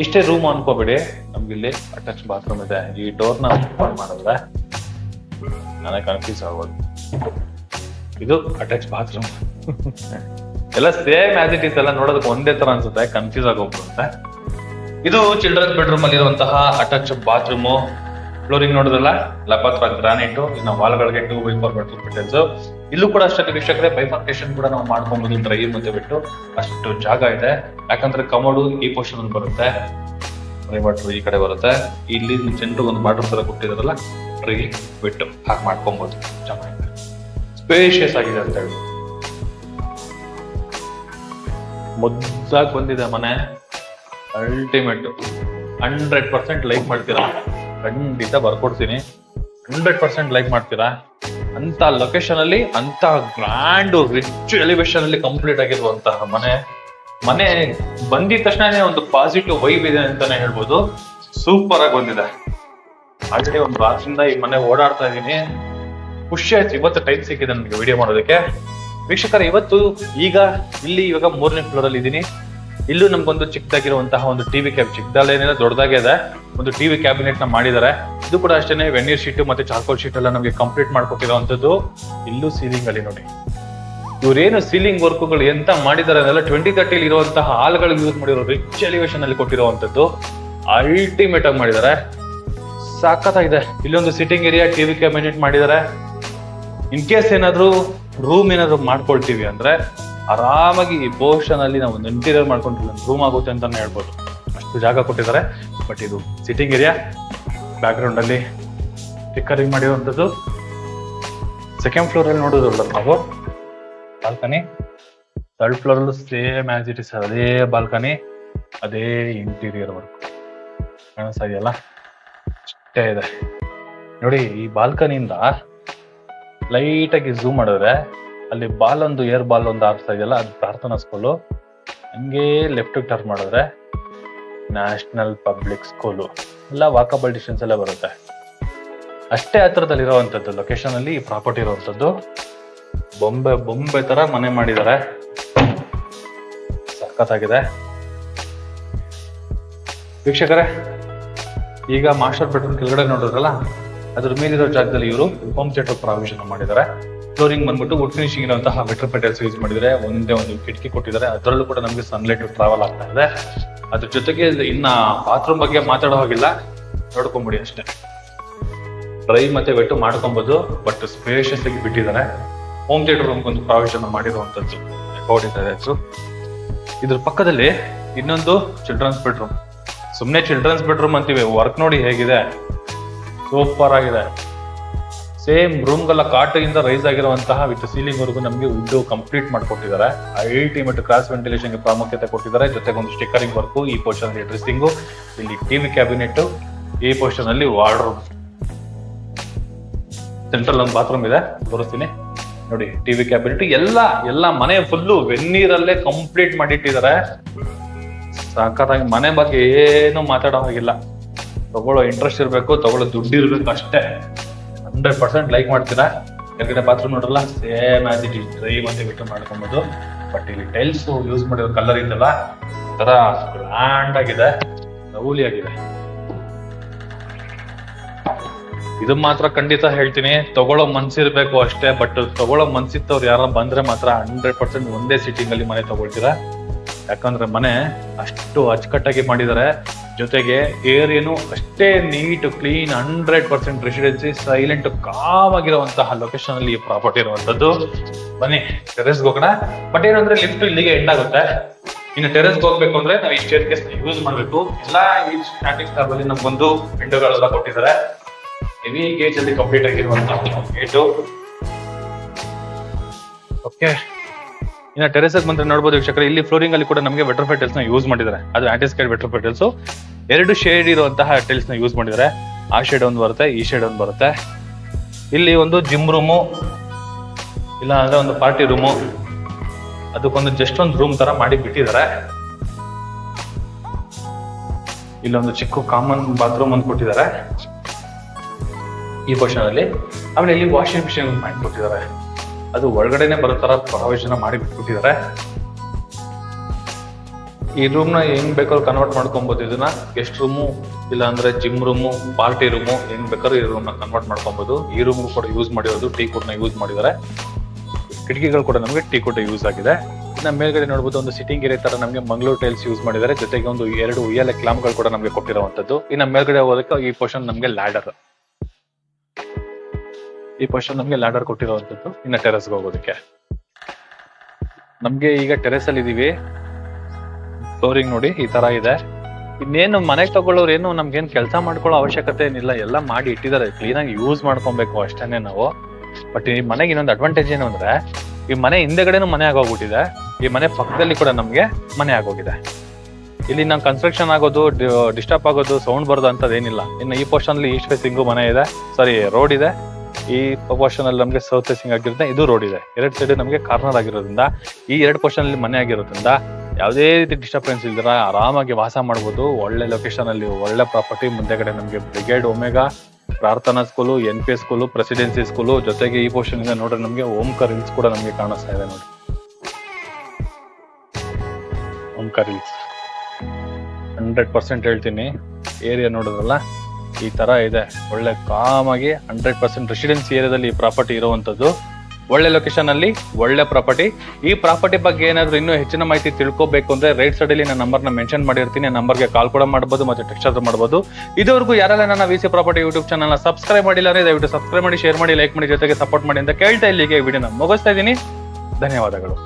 ಇಷ್ಟೇ ರೂಮ್ ಅನ್ಕೋಬೇಡಿ, ನಮ್ಗೆ ಇಲ್ಲಿ ಅಟ್ಯಾಚ್ ಬಾತ್ರೂಮ್ ಇದೆ. ಈ ಡೋರ್ ನ ಓಪನ್ ಮಾಡಿದ್ರೆ ನಾನೇ ಕನ್ಫ್ಯೂಸ್ ಆಗೋದು. ಇದು ಅಟ್ಯಾಚ್ ಬಾತ್ರೂಮ್ ಎಲ್ಲ ಸೇಮ್ ಆಸ್ ಇಟ್ ಇಸ್, ಎಲ್ಲ ನೋಡೋದಕ್ಕೆ ಒಂದೇ ತರ ಅನ್ಸುತ್ತೆ, ಕನ್ಫ್ಯೂಸ್ ಆಗೋಗ್ಬಿಡುತ್ತೆ. ಇದು ಚಿಲ್ಡ್ರನ್ಸ್ ಬೆಡ್ರೂಮ್ ಅಲ್ಲಿ ಇರುವಂತಹ ಅಟ್ಯಾಚ್ ಬಾತ್ರೂಮ್. ಫ್ಲೋರಿಂಗ್ ನೋಡಿದ್ರಲ್ಲ, ಲಪತ್ರ ಗ್ರಾನೈಟ್. ಇನ್ನು ವಾಲ್ಗಳಿಗೆ 2x4 ಮೆಟಲ್ ಪಿಟಲ್ಸ್. ಇಲ್ಲೂ ಕೂಡ ಅಷ್ಟೇ ವೀಕ್ಷಕರೇ, ಬೈಫರ್ಕೇಶನ್ ಕೂಡ ನಾವು ಮಾಡ್ಕೊಬಹುದು, ಡ್ರೈ ಮತ್ತೆ ಬಿಟ್ಟು. ಅಷ್ಟು ಜಾಗ ಇದೆ, ಯಾಕಂದ್ರೆ ಕಮೋಡು ಈ ಪೋರ್ಷನ್ ಅಲ್ಲಿ ಬರುತ್ತೆ, ವಾಟರ್ ಈ ಕಡೆ ಬರುತ್ತೆ. ಇಲ್ಲಿ ಸೆಂಟ್ರಿಗೆ ಒಂದು ಬಾಟರ್ ತರ ಕೊಟ್ಟಿದಾರಲ್ಲ, ಡ್ರೈ ಬಿಟ್ಟು ಹಾಕಿ ಮಾಡ್ಕೊಬಹುದು. ಚೆನ್ನಾಗಿದೆ, ಸ್ಪೇಷಿಯಸ್ ಆಗಿದೆ ಅಂತ ಹೇಳಿ. ಮುದ್ದಾಗಿ ಬಂದಿದೆ ಮನೆ. ಅಲ್ಟಿಮೇಟ್ 100% ಲೈಕ್ ಮಾಡ್ತೀರಾ, ಖಂಡಿತ ಬರ್ಕೊಡ್ತೀನಿ. 100% ಲೈಕ್ ಮಾಡ್ತೀರಾ. ಅಂತ ಲೊಕೇಶನ್ ಅಲ್ಲಿ ಅಂತ ಗ್ರ್ಯಾಂಡ್ ರಿಚ್ ಎಲಿವೇಶನ್ ಅಲ್ಲಿ ಕಂಪ್ಲೀಟ್ ಆಗಿರುವಂತಹ ಮನೆ ಬಂದಿದ ತಕ್ಷಣ ಒಂದು ಪಾಸಿಟಿವ್ ವೈಬ್ ಇದೆ ಅಂತಾನೆ ಹೇಳ್ಬೋದು. ಸೂಪರ್ ಆಗಿ ಬಂದಿದೆ. ಆಲ್ರೆಡಿ ಒಂದು ವಾರದಿಂದ ಈ ಮನೆ ಓಡಾಡ್ತಾ ಇದೀನಿ. ಖುಷಿ ಆಯ್ತು ಇವತ್ತು ಟೈಮ್ ಸಿಕ್ಕಿದೆ ನನಗೆ ವಿಡಿಯೋ ಮಾಡೋದಕ್ಕೆ. ವೀಕ್ಷಕರ, ಇವಾಗ 3ನೇ ಫ್ಲೋರ್ ಅಲ್ಲಿ ಇದೀನಿ. ಇಲ್ಲೂ ನಮ್ಗೊಂದು ಚಿಕ್ಕದಾಗಿರುವಂತಹ ಒಂದು ಟಿವಿ ಕ್ಯಾಬ್, ಚಿಕ್ಕದಲ್ಲೇನಿಲ್ಲ ದೊಡ್ಡದಾಗೆ ಇದೆ, ಒಂದು ಟಿವಿ ಕ್ಯಾಬಿನೆಟ್ ನ ಮಾಡಿದ್ದಾರೆ. ಇದು ಕೂಡ ಅಷ್ಟೇನೆ ವೆನೀರ್ ಶೀಟ್ ಮತ್ತೆ ಚಾರ್ಕೋಲ್ ಶೀಟ್ ಎಲ್ಲ ನಮಗೆ ಕಂಪ್ಲೀಟ್ ಮಾಡ್ಕೊಟ್ಟಿರುವಂತದ್ದು. ಇಲ್ಲೂ ಸೀಲಿಂಗ್ ಅಲ್ಲಿ ನೋಡಿ, ಇವ್ರೇನು ಸೀಲಿಂಗ್ ವರ್ಕ್ಗಳು ಎಂತ ಮಾಡಿದ್ದಾರೆ ಅದೆಲ್ಲ 2030 ಇರುವಂತಹ ಹಾಲ್ಗಳಿಗೆ ಯೂಸ್ ಮಾಡಿರೋ ರಿಚ್ ಎಲಿವೇಶನ್ ಅಲ್ಲಿ ಕೊಟ್ಟಿರುವಂತದ್ದು. ಅಲ್ಟಿಮೇಟ್ ಆಗಿ ಮಾಡಿದ್ದಾರೆ, ಸಾಕತ್ತಾಗಿದೆ. ಇಲ್ಲೊಂದು ಸಿಟ್ಟಿಂಗ್ ಏರಿಯಾ, ಟಿವಿ ಕ್ಯಾಬಿನೆಟ್ ಮಾಡಿದ್ದಾರೆ. ಇನ್ ಕೇಸ್ ಏನಾದ್ರು ರೂಮ್ ಏನಾದ್ರು ಮಾಡ್ಕೊಳ್ತೀವಿ ಅಂದ್ರೆ ಆರಾಮಾಗಿ ಈ ಪೋರ್ಷನ್ ಅಲ್ಲಿ ನಾವು ಒಂದು ಇಂಟೀರಿಯರ್ ಮಾಡ್ಕೊಂಡ್ರೆ ರೂಮ್ ಆಗುತ್ತೆ ಅಂತಾನೆ ಹೇಳ್ಬೋದು. ಅಷ್ಟು ಜಾಗ ಕೊಟ್ಟಿದ್ದಾರೆ. ಬಟ್ ಇದು ಸಿಟ್ಟಿಂಗ್ ಏರಿಯಾ, ಬ್ಯಾಕ್ ಗ್ರೌಂಡ್ ಅಲ್ಲಿ ಸ್ಟಿಕ್ಕರಿಂಗ್ ಮಾಡಿರುವಂತದ್ದು. 2nd ಫ್ಲೋರ್ ಅಲ್ಲಿ ನೋಡೋದಲ್ಲ ನಾವು ಬಾಲ್ಕನಿ, 3rd ಫ್ಲೋರ್ ಅಲ್ಲೂ ಸೇಮ್ ಆಸ್ ಇಟ್ ಇಸ್ ಅದೇ ಬಾಲ್ಕನಿ, ಅದೇ ಇಂಟೀರಿಯರ್ ವರ್ಕ್ ಕಾಣಿಸ್ತಾ ಇದೆಯಲ್ಲ, ಅಷ್ಟೇ ಇದೆ ನೋಡಿ. ಈ ಬಾಲ್ಕನಿಯಿಂದ ಲೈಟ್ ಆಗಿ ಝೂಮ್ ಮಾಡಿದ್ರೆ ಅಲ್ಲಿ ಏರ್ ಬಾಲ್ ಒಂದು ಆರ್ಸ್ತಾ ಇದೆಯಲ್ಲ, ಅದು ಪ್ರಾರ್ಥನಾ ಸ್ಕೂಲು. ಹಂಗೆ ಲೆಫ್ಟ್ ಟರ್ನ್ ಮಾಡಿದ್ರೆ ನ್ಯಾಷನಲ್ ಪಬ್ಲಿಕ್ ಸ್ಕೂಲು. ಎಲ್ಲ ವಾಕಬಲ್ ಡಿಸ್ಟೆನ್ಸ್ ಎಲ್ಲ ಬರುತ್ತೆ. ಅಷ್ಟೇ ಹತ್ರದಲ್ಲಿ ಇರುವಂತದ್ದು ಲೊಕೇಶನ್ ಅಲ್ಲಿ ಈ ಪ್ರಾಪರ್ಟಿ ಇರುವಂತದ್ದು. ಬೊಂಬೆ ತರ ಮನೆ ಮಾಡಿದ್ದಾರೆ, ಸಖತ್ತಾಗಿದೆ. ವೀಕ್ಷಕರೇ, ಈಗ ಮಾಸ್ಟರ್ ಬೆಡ್ರೂಮ್ ಕೆಳಗಡೆ ನೋಡಿದ್ರಲ್ಲ, ಅದ್ರ ಮೇಲಿರೋ ಜಾಗದಲ್ಲಿ ಇವರು ಹೋಮ್ ಥಿಯೇಟರ್ ಪ್ರಾವಿಷನ್ ಮಾಡಿದ್ದಾರೆ. ಫ್ಲೋರಿಂಗ್ ಬಂದ್ಬಿಟ್ಟು ವುಡ್ ಫಿನಿಶಿಂಗ್ ಇರುವಂತಹ ಮೆಟಲ್ ಪೆಟಲ್ಸ್ ಯೂಸ್ ಮಾಡಿದರೆ, ಒಂದೇ ಒಂದು ಕಿಟಕಿ ಕೊಟ್ಟಿದ್ದಾರೆ. ಅದರಲ್ಲೂ ಕೂಡ ನಮಗೆ ಸನ್ಲೈಟ್ ಟ್ರಾವೆಲ್ ಆಗ್ತಾ ಇದೆ. ಅದ್ರ ಜೊತೆಗೆ ಇನ್ನ ಬಾತ್ರೂಮ್ ಬಗ್ಗೆ ಮಾತಾಡೋ ಹಾಗಿಲ್ಲ, ನೋಡ್ಕೊಂಬಿಡಿ ಅಷ್ಟೇ. ಡ್ರೈ ಮತ್ತೆ ವೆಟ್ ಮಾಡ್ಕೊಬಹುದು, ಬಟ್ ಸ್ಪೇಷಿಯಸ್ ಆಗಿ ಬಿಟ್ಟಿದ್ದಾರೆ. ಹೋಮ್ ಥಿಯೇಟರ್ ರೂಮ್ ಒಂದು ಪ್ರಾವಿಷನ್ ಮಾಡಿರುವಂತದ್ದು ಹೆಸರು. ಇದ್ರ ಪಕ್ಕದಲ್ಲಿ ಇನ್ನೊಂದು ಚಿಲ್ಡ್ರನ್ಸ್ ಬೆಡ್ರೂಮ್. ಸುಮ್ನೆ ಚಿಲ್ಡ್ರನ್ಸ್ ಬೆಡ್ರೂಮ್ ಅಂತೀವಿ, ವರ್ಕ್ ನೋಡಿ ಹೇಗಿದೆ, ಸೂಪರ್ ಆಗಿದೆ. ಸೇಮ್ ರೂಮ್ಗೆಲ್ಲ ಕಾಟಿಂದ ರೈಸ್ ಆಗಿರುವಂತಹ ವಿತ್ ಸೀಲಿಂಗ್ ವರ್ಗು ನಮಗೆ ವಿಂಡೋ ಕಂಪ್ಲೀಟ್ ಮಾಡ್ಕೊಟ್ಟಿದ್ದಾರೆ. ಅಲ್ಟಿಮೇಟ್ ಕ್ರಾಸ್ ವೆಂಟಿಲೇಷನ್ಗೆ ಪ್ರಾಮುಖ್ಯತೆ ಕೊಟ್ಟಿದ್ದಾರೆ. ಜೊತೆಗೆ ಒಂದು ಸ್ಟಿಕ್ಕರಿಂಗ್ ವರ್ಕು, ಈ ಪೋರ್ಷನ್ ಅಲ್ಲಿ ಡ್ರೆಸ್ಸಿಂಗು, ಇಲ್ಲಿ ಟಿವಿ ಕ್ಯಾಬಿನೆಟ್, ಈ ಪೋರ್ಷನ್ ಅಲ್ಲಿ ವಾರ್ಡ್ರೋಬ್. ಸೆಂಟ್ರಲ್ ಒಂದು ಬಾತ್ರೂಮ್ ಇದೆ, ತೋರಿಸ್ತೀನಿ ನೋಡಿ. ಟಿವಿ ಕ್ಯಾಬಿನೆಟ್ ಎಲ್ಲ ಮನೆ ಫುಲ್ಲು ವೆನ್ನೀರಲ್ಲೇ ಕಂಪ್ಲೀಟ್ ಮಾಡಿಟ್ಟಿದ್ದಾರೆ. ಸಾಕಾಗಿ ಮನೆ ಬಗ್ಗೆ ಏನು ಮಾತಾಡೋ ಹಾಗಿಲ್ಲ. ತಗೊಳ್ಳೋ ಇಂಟ್ರೆಸ್ಟ್ ಇರಬೇಕು, ತಗೊಳ್ಳೋ ದುಡ್ಡು ಇರ್ಬೇಕು ಅಷ್ಟೇ. 100% ಲೈಕ್ ಮಾಡ್ತೀರಾ. ಕೆಳಗಡೆ ಬಾತ್ರೂಮ್ ನೋಡ್ರಲ್ಲ, same as it is dry ಮತ್ತೆ ಬಿಟ್ಟು ಮಾಡ್ಕೊಬಹುದು. ಬಟ್ ಇಲ್ಲಿ ಟೈಲ್ಸ್ ಯೂಸ್ ಮಾಡಿರೋ ಕಲರ್ ಇದೆಲ್ಲ ತರ ಗ್ರ್ಯಾಂಡ್ ಆಗಿದೆ, ಲವ್ಲಿ ಆಗಿದೆ. ಇದು ಮಾತ್ರ ಖಂಡಿತ ಹೇಳ್ತೀನಿ, ತಗೊಳ್ಳೋ ಮನ್ಸಿರ್ಬೇಕು ಅಷ್ಟೇ. ಬಟ್ ತಗೊಳ್ಳೋ ಮನ್ಸಿತ್ತವ್ರು ಯಾರ ಬಂದ್ರೆ ಮಾತ್ರ 100% ಒಂದೇ ಸಿಟ್ಟಿಂಗ್ ಅಲ್ಲಿ ಮನೆ ತಗೊಳ್ತೀರಾ. ಯಾಕಂದ್ರೆ ಮನೆ ಅಷ್ಟು ಅಚ್ಚುಕಟ್ಟಾಗಿ ಮಾಡಿದ್ದಾರೆ. ಜೊತೆಗೆ ಏರಿಯಾನು ಅಷ್ಟೇ neat clean, 100% residency, silent, calm ಆಗಿರುವಂತಹ ಲೊಕೇಶನ್ ಅಲ್ಲಿ ಪ್ರಾಪರ್ಟಿ ಇರುವಂತದ್ದು. ಬನ್ನಿ ಟೆರೆಸ್ಗೆ ಹೋಗೋಣ. ಬಟ್ ಏನಂದ್ರೆ ಲಿಫ್ಟ್ ಇಲ್ಲಿಗೆ ಎಂಡ್ ಆಗುತ್ತೆ. ಇನ್ನು ಟೆರೆಸ್ಗೆ ಹೋಗ್ಬೇಕು ಅಂದ್ರೆ ನಾವು ಈ ಸ್ಟೇರ್ ಕೇಸ್ ಯೂಸ್ ಮಾಡ್ಬೇಕು. ಎಲ್ಲ ಈ ಸ್ಟಾರ್ಟಿಂಗ್ ಸ್ಟಾರ್ ಅಲ್ಲಿ ನಮ್ಗೊಂದು ವಿಂಡೋಗಳೆಲ್ಲ ಕೊಟ್ಟಿದ್ದಾರೆ. ಹೆವಿ ಗೇಜ್ ಅಲ್ಲಿ ಕಂಪ್ಲೀಟ್ ಆಗಿರುವಂತಹ ಗೇಟು. ಓಕೆ, ಇನ್ನು ಟೆರೆಸ್ ಬಂದ್ರೆ ನೋಡಬಹುದು ವೀಕ್ಷಕರೇ, ಇಲ್ಲಿ ಫ್ಲೋರಿಂಗ್ ಅಲ್ಲಿ ಕೂಡ ನಮಗೆ ವೆಟರ್ ಟೈಲ್ಸ್ ನ ಯೂಸ್ ಮಾಡಿದ್ದಾರೆ. ಅದು ಆಂಟಿಸ್ಕೈಡ್ ವೆಟರ್ ಟೈಲ್ಸ್, 2 ಶೇಡ್ ಇರುವಂತಹ ಟೈಲ್ಸ್ ನ ಯೂಸ್ ಮಾಡಿದ್ದಾರೆ. ಆ ಶೇಡ್ ಒಂದು ಬರುತ್ತೆ, ಈ ಶೇಡ್ ಒಂದು ಬರುತ್ತೆ. ಇಲ್ಲಿ ಒಂದು ಜಿಮ್ ರೂಮು, ಇಲ್ಲ ಅಂದ್ರೆ ಒಂದು ಪಾರ್ಟಿ ರೂಮು, ಅದಕ್ಕೊಂದು ಜಸ್ಟ್ ಒಂದು ರೂಮ್ ತರ ಮಾಡಿ ಬಿಟ್ಟಿದ್ದಾರೆ. ಇಲ್ಲೊಂದು ಚಿಕ್ಕ ಕಾಮನ್ ಬಾತ್ರೂಮ್ ಒಂದು ಕೊಟ್ಟಿದ್ದಾರೆ ಈ ಪೋರ್ಷನ್ ಅಲ್ಲಿ. ಆಮೇಲೆ ಇಲ್ಲಿ ವಾಷಿಂಗ್ ಮಿಷಿನ್ ಮಾಡಿ ಕೊಟ್ಟಿದ್ದಾರೆ. ಅದು ಒಳಗಡೆನೆ ಬರೋ ತರ ಪ್ರಾವಿಷನ್ ಮಾಡಿ ಬಿಟ್ಬಿಟ್ಟಿದ್ದಾರೆ. ಈ ರೂಮ್ ನ ಹೆಂಗ್ ಬೇಕಾದ್ರೂ ಕನ್ವರ್ಟ್ ಮಾಡ್ಕೊಬಹುದು. ಇದನ್ನ ಗೆಸ್ಟ್ ರೂಮು, ಇಲ್ಲ ಅಂದ್ರೆ ಜಿಮ್ ರೂಮು, ಪಾರ್ಟಿ ರೂಮು, ಹೆಂಗ್ ಬೇಕಾದ್ರೂ ಈ ರೂಮ್ ನ ಕನ್ವರ್ಟ್ ಮಾಡ್ಕೊಬಹುದು. ಈ ರೂಮ್ ಕೂಡ ಯೂಸ್ ಮಾಡಿರೋದು ಟೀ ಕುಡ್ ನ ಯೂಸ್ ಮಾಡಿದ್ದಾರೆ. ಕಿಟಕಿಗಳು ಕೂಡ ನಮಗೆ ಟೀ ಕುಡ್ ಯೂಸ್ ಆಗಿದೆ. ಇನ್ನ ಮೇಲ್ಗಡೆ ನೋಡಬಹುದು ಒಂದು ಸಿಟ್ಟಿಂಗ್ ಏರಿಯಾ ತರ ನಮಗೆ ಮಂಗಳೂರು ಟೈಲ್ಸ್ ಯೂಸ್ ಮಾಡಿದ್ದಾರೆ. ಜೊತೆಗೆ ಒಂದು 2 ಉಯ್ಯಾಲೆ ಕ್ಲಾಂಪ್ಗಳು ಕೂಡ ನಮಗೆ ಕೊಟ್ಟಿರುವಂತದ್ದು. ಇನ್ನ ಮೇಲ್ಗಡೆ ಹೋಗೋದಕ್ಕೆ ಈ ಪೋರ್ಷನ್ ನಮಗೆ ಲ್ಯಾಡರ್, ಈ ಪೋರ್ಷನ್ ನಮಗೆ ಲ್ಯಾಡರ್ ಕೊಟ್ಟಿರುವಂತದ್ದು. ಇನ್ನ ಟೆರೆಸ್ಗೆ ಹೋಗೋದಕ್ಕೆ ನಮ್ಗೆ ಈಗ ಟೆರೆಸ್ ಅಲ್ಲಿ ಇದೀವಿ. ಫ್ಲೋರಿಂಗ್ ನೋಡಿ ಈ ತರ ಇದೆ. ಇನ್ನೇನು ಮನೆಗೆ ತಗೊಳ್ಳೋರು ಏನು ನಮ್ಗೇನು ಕೆಲಸ ಮಾಡ್ಕೊಳ್ಳೋ ಅವಶ್ಯಕತೆ ಏನಿಲ್ಲ, ಎಲ್ಲ ಮಾಡಿ ಇಟ್ಟಿದ್ದಾರೆ. ಕ್ಲೀನ್ ಆಗಿ ಯೂಸ್ ಮಾಡ್ಕೊಬೇಕು ಅಷ್ಟೇನೆ ನಾವು. ಬಟ್ ಈ ಮನೆಗೆ ಇನ್ನೊಂದು ಅಡ್ವಾಂಟೇಜ್ ಏನು ಅಂದ್ರೆ, ಈ ಮನೆ ಹಿಂದೆಗಡೆನೂ ಮನೆ ಆಗೋಗ್ಬಿಟ್ಟಿದೆ, ಈ ಮನೆ ಪಕ್ಕದಲ್ಲಿ ಕೂಡ ನಮ್ಗೆ ಮನೆ ಆಗೋಗಿದೆ. ಇಲ್ಲಿ ನಾವು ಕನ್ಸ್ಟ್ರಕ್ಷನ್ ಆಗೋದು, ಡಿಸ್ಟರ್ಬ್ ಆಗೋದು, ಸೌಂಡ್ ಬರೋದು ಅಂತದೇನಿಲ್ಲ. ಇನ್ನು ಈ ಪೋರ್ಷನ್ ಅಲ್ಲಿ ಈಸ್ಟ್ ಫೇಸಿಂಗು ಮನೆ ಇದೆ, ಸಾರಿ ರೋಡ್ ಇದೆ. ಈ ಪೋರ್ಷನ್ ಅಲ್ಲಿ ನಮ್ಗೆ ಸೌತ್ ಫೇಸಿಂಗ್ ಆಗಿರುತ್ತೆ, ಇದು ರೋಡ್ ಇದೆ. 2 ಸೈಡ್ ನಮ್ಗೆ ಕಾರ್ನರ್ ಆಗಿರೋದ್ರಿಂದ ಈ 2 ಪೋರ್ಷನ್ ಅಲ್ಲಿ ಮನೆ ಆಗಿರೋದ್ರಿಂದ ಯಾವುದೇ ರೀತಿ ಡಿಸ್ಟರ್ಬೆನ್ಸ್ ಇಲ್ದಿರ ಆರಾಮಾಗಿ ವಾಸ ಮಾಡ್ಬೋದು. ಒಳ್ಳೆ ಲೊಕೇಶನ್ ಅಲ್ಲಿ ಒಳ್ಳೆ ಪ್ರಾಪರ್ಟಿ. ಮುಂದೆಗಡೆ ನಮ್ಗೆ ಬ್ರಿಗೇಡ್, ಒಮೆಗಾ, ಪ್ರಾರ್ಥನಾ school, NP school, presidency school, ಜೊತೆಗೆ ಈ ಪೋರ್ಷನ್ ಇಂದ ನೋಡ್ರೆ ನಮ್ಗೆ ಓಂಕಾರ್ ಹಿಲ್ಸ್ ಕೂಡ ನಮ್ಗೆ ಕಾಣಿಸ್ತಾ ಇದೆ ನೋಡಿ. ಓಂಕಾರ್ ಹಿಲ್ಸ್ 100% ಹೇಳ್ತೀನಿ, ಏರಿಯಾ ನೋಡೋದಲ್ಲ ಈ ತರ ಇದೆ. ಒಳ್ಳೆ ಕಾಮಾಗಿ 100% ರೆಸಿಡೆನ್ಸಿ ಏರಿಯಾದಲ್ಲಿ ಈ ಪ್ರಾಪರ್ಟಿ ಇರುವಂತದ್ದು. ಒಳ್ಳೆ ಲೊಕೇಶನ್ ಅಲ್ಲಿ ಒಳ್ಳೆ ಪ್ರಾಪರ್ಟಿ. ಈ ಪ್ರಾಪರ್ಟಿ ಬಗ್ಗೆ ಏನಾದ್ರು ಇನ್ನೂ ಹೆಚ್ಚಿನ ಮಾಹಿತಿ ತಿಳ್ಕೊಬೇಕು ಅಂದ್ರೆ ರೈಟ್ ಸೈಡ್ ಅಲ್ಲಿ ನನ್ನ ನಂಬರ್ನ ಮೆನ್ಷನ್ ಮಾಡಿರ್ತೀನಿ. ನಂಬರ್ಗೆ ಕಾಲ್ ಕೂಡ ಮಾಡಬಹುದು ಮತ್ತೆ ಟೆಕ್ಸ್ಟ್ ಆದ್ರೂ ಮಾಡಬಹುದು. ಇದುವರೆಗೂ ಯಾರೆಲ್ಲ ನನ್ನ VC property YouTube channel subscribe ಮಾಡಿಲ್ಲ ಅಂದ್ರೆ ದಯವಿಟ್ಟು ಸಬ್ಸ್ಕ್ರೈಬ್ ಮಾಡಿ, ಶೇರ್ ಮಾಡಿ, ಲೈಕ್ ಮಾಡಿ, ಜೊತೆಗೆ ಸಪೋರ್ಟ್ ಮಾಡಿ ಅಂತ ಕೇಳ್ತಾ ಇಲ್ಲಿಗೆ ವಿಡಿಯೋನ ಮುಗಿಸ್ತಾ ಇದ್ದೀನಿ. ಧನ್ಯವಾದಗಳು.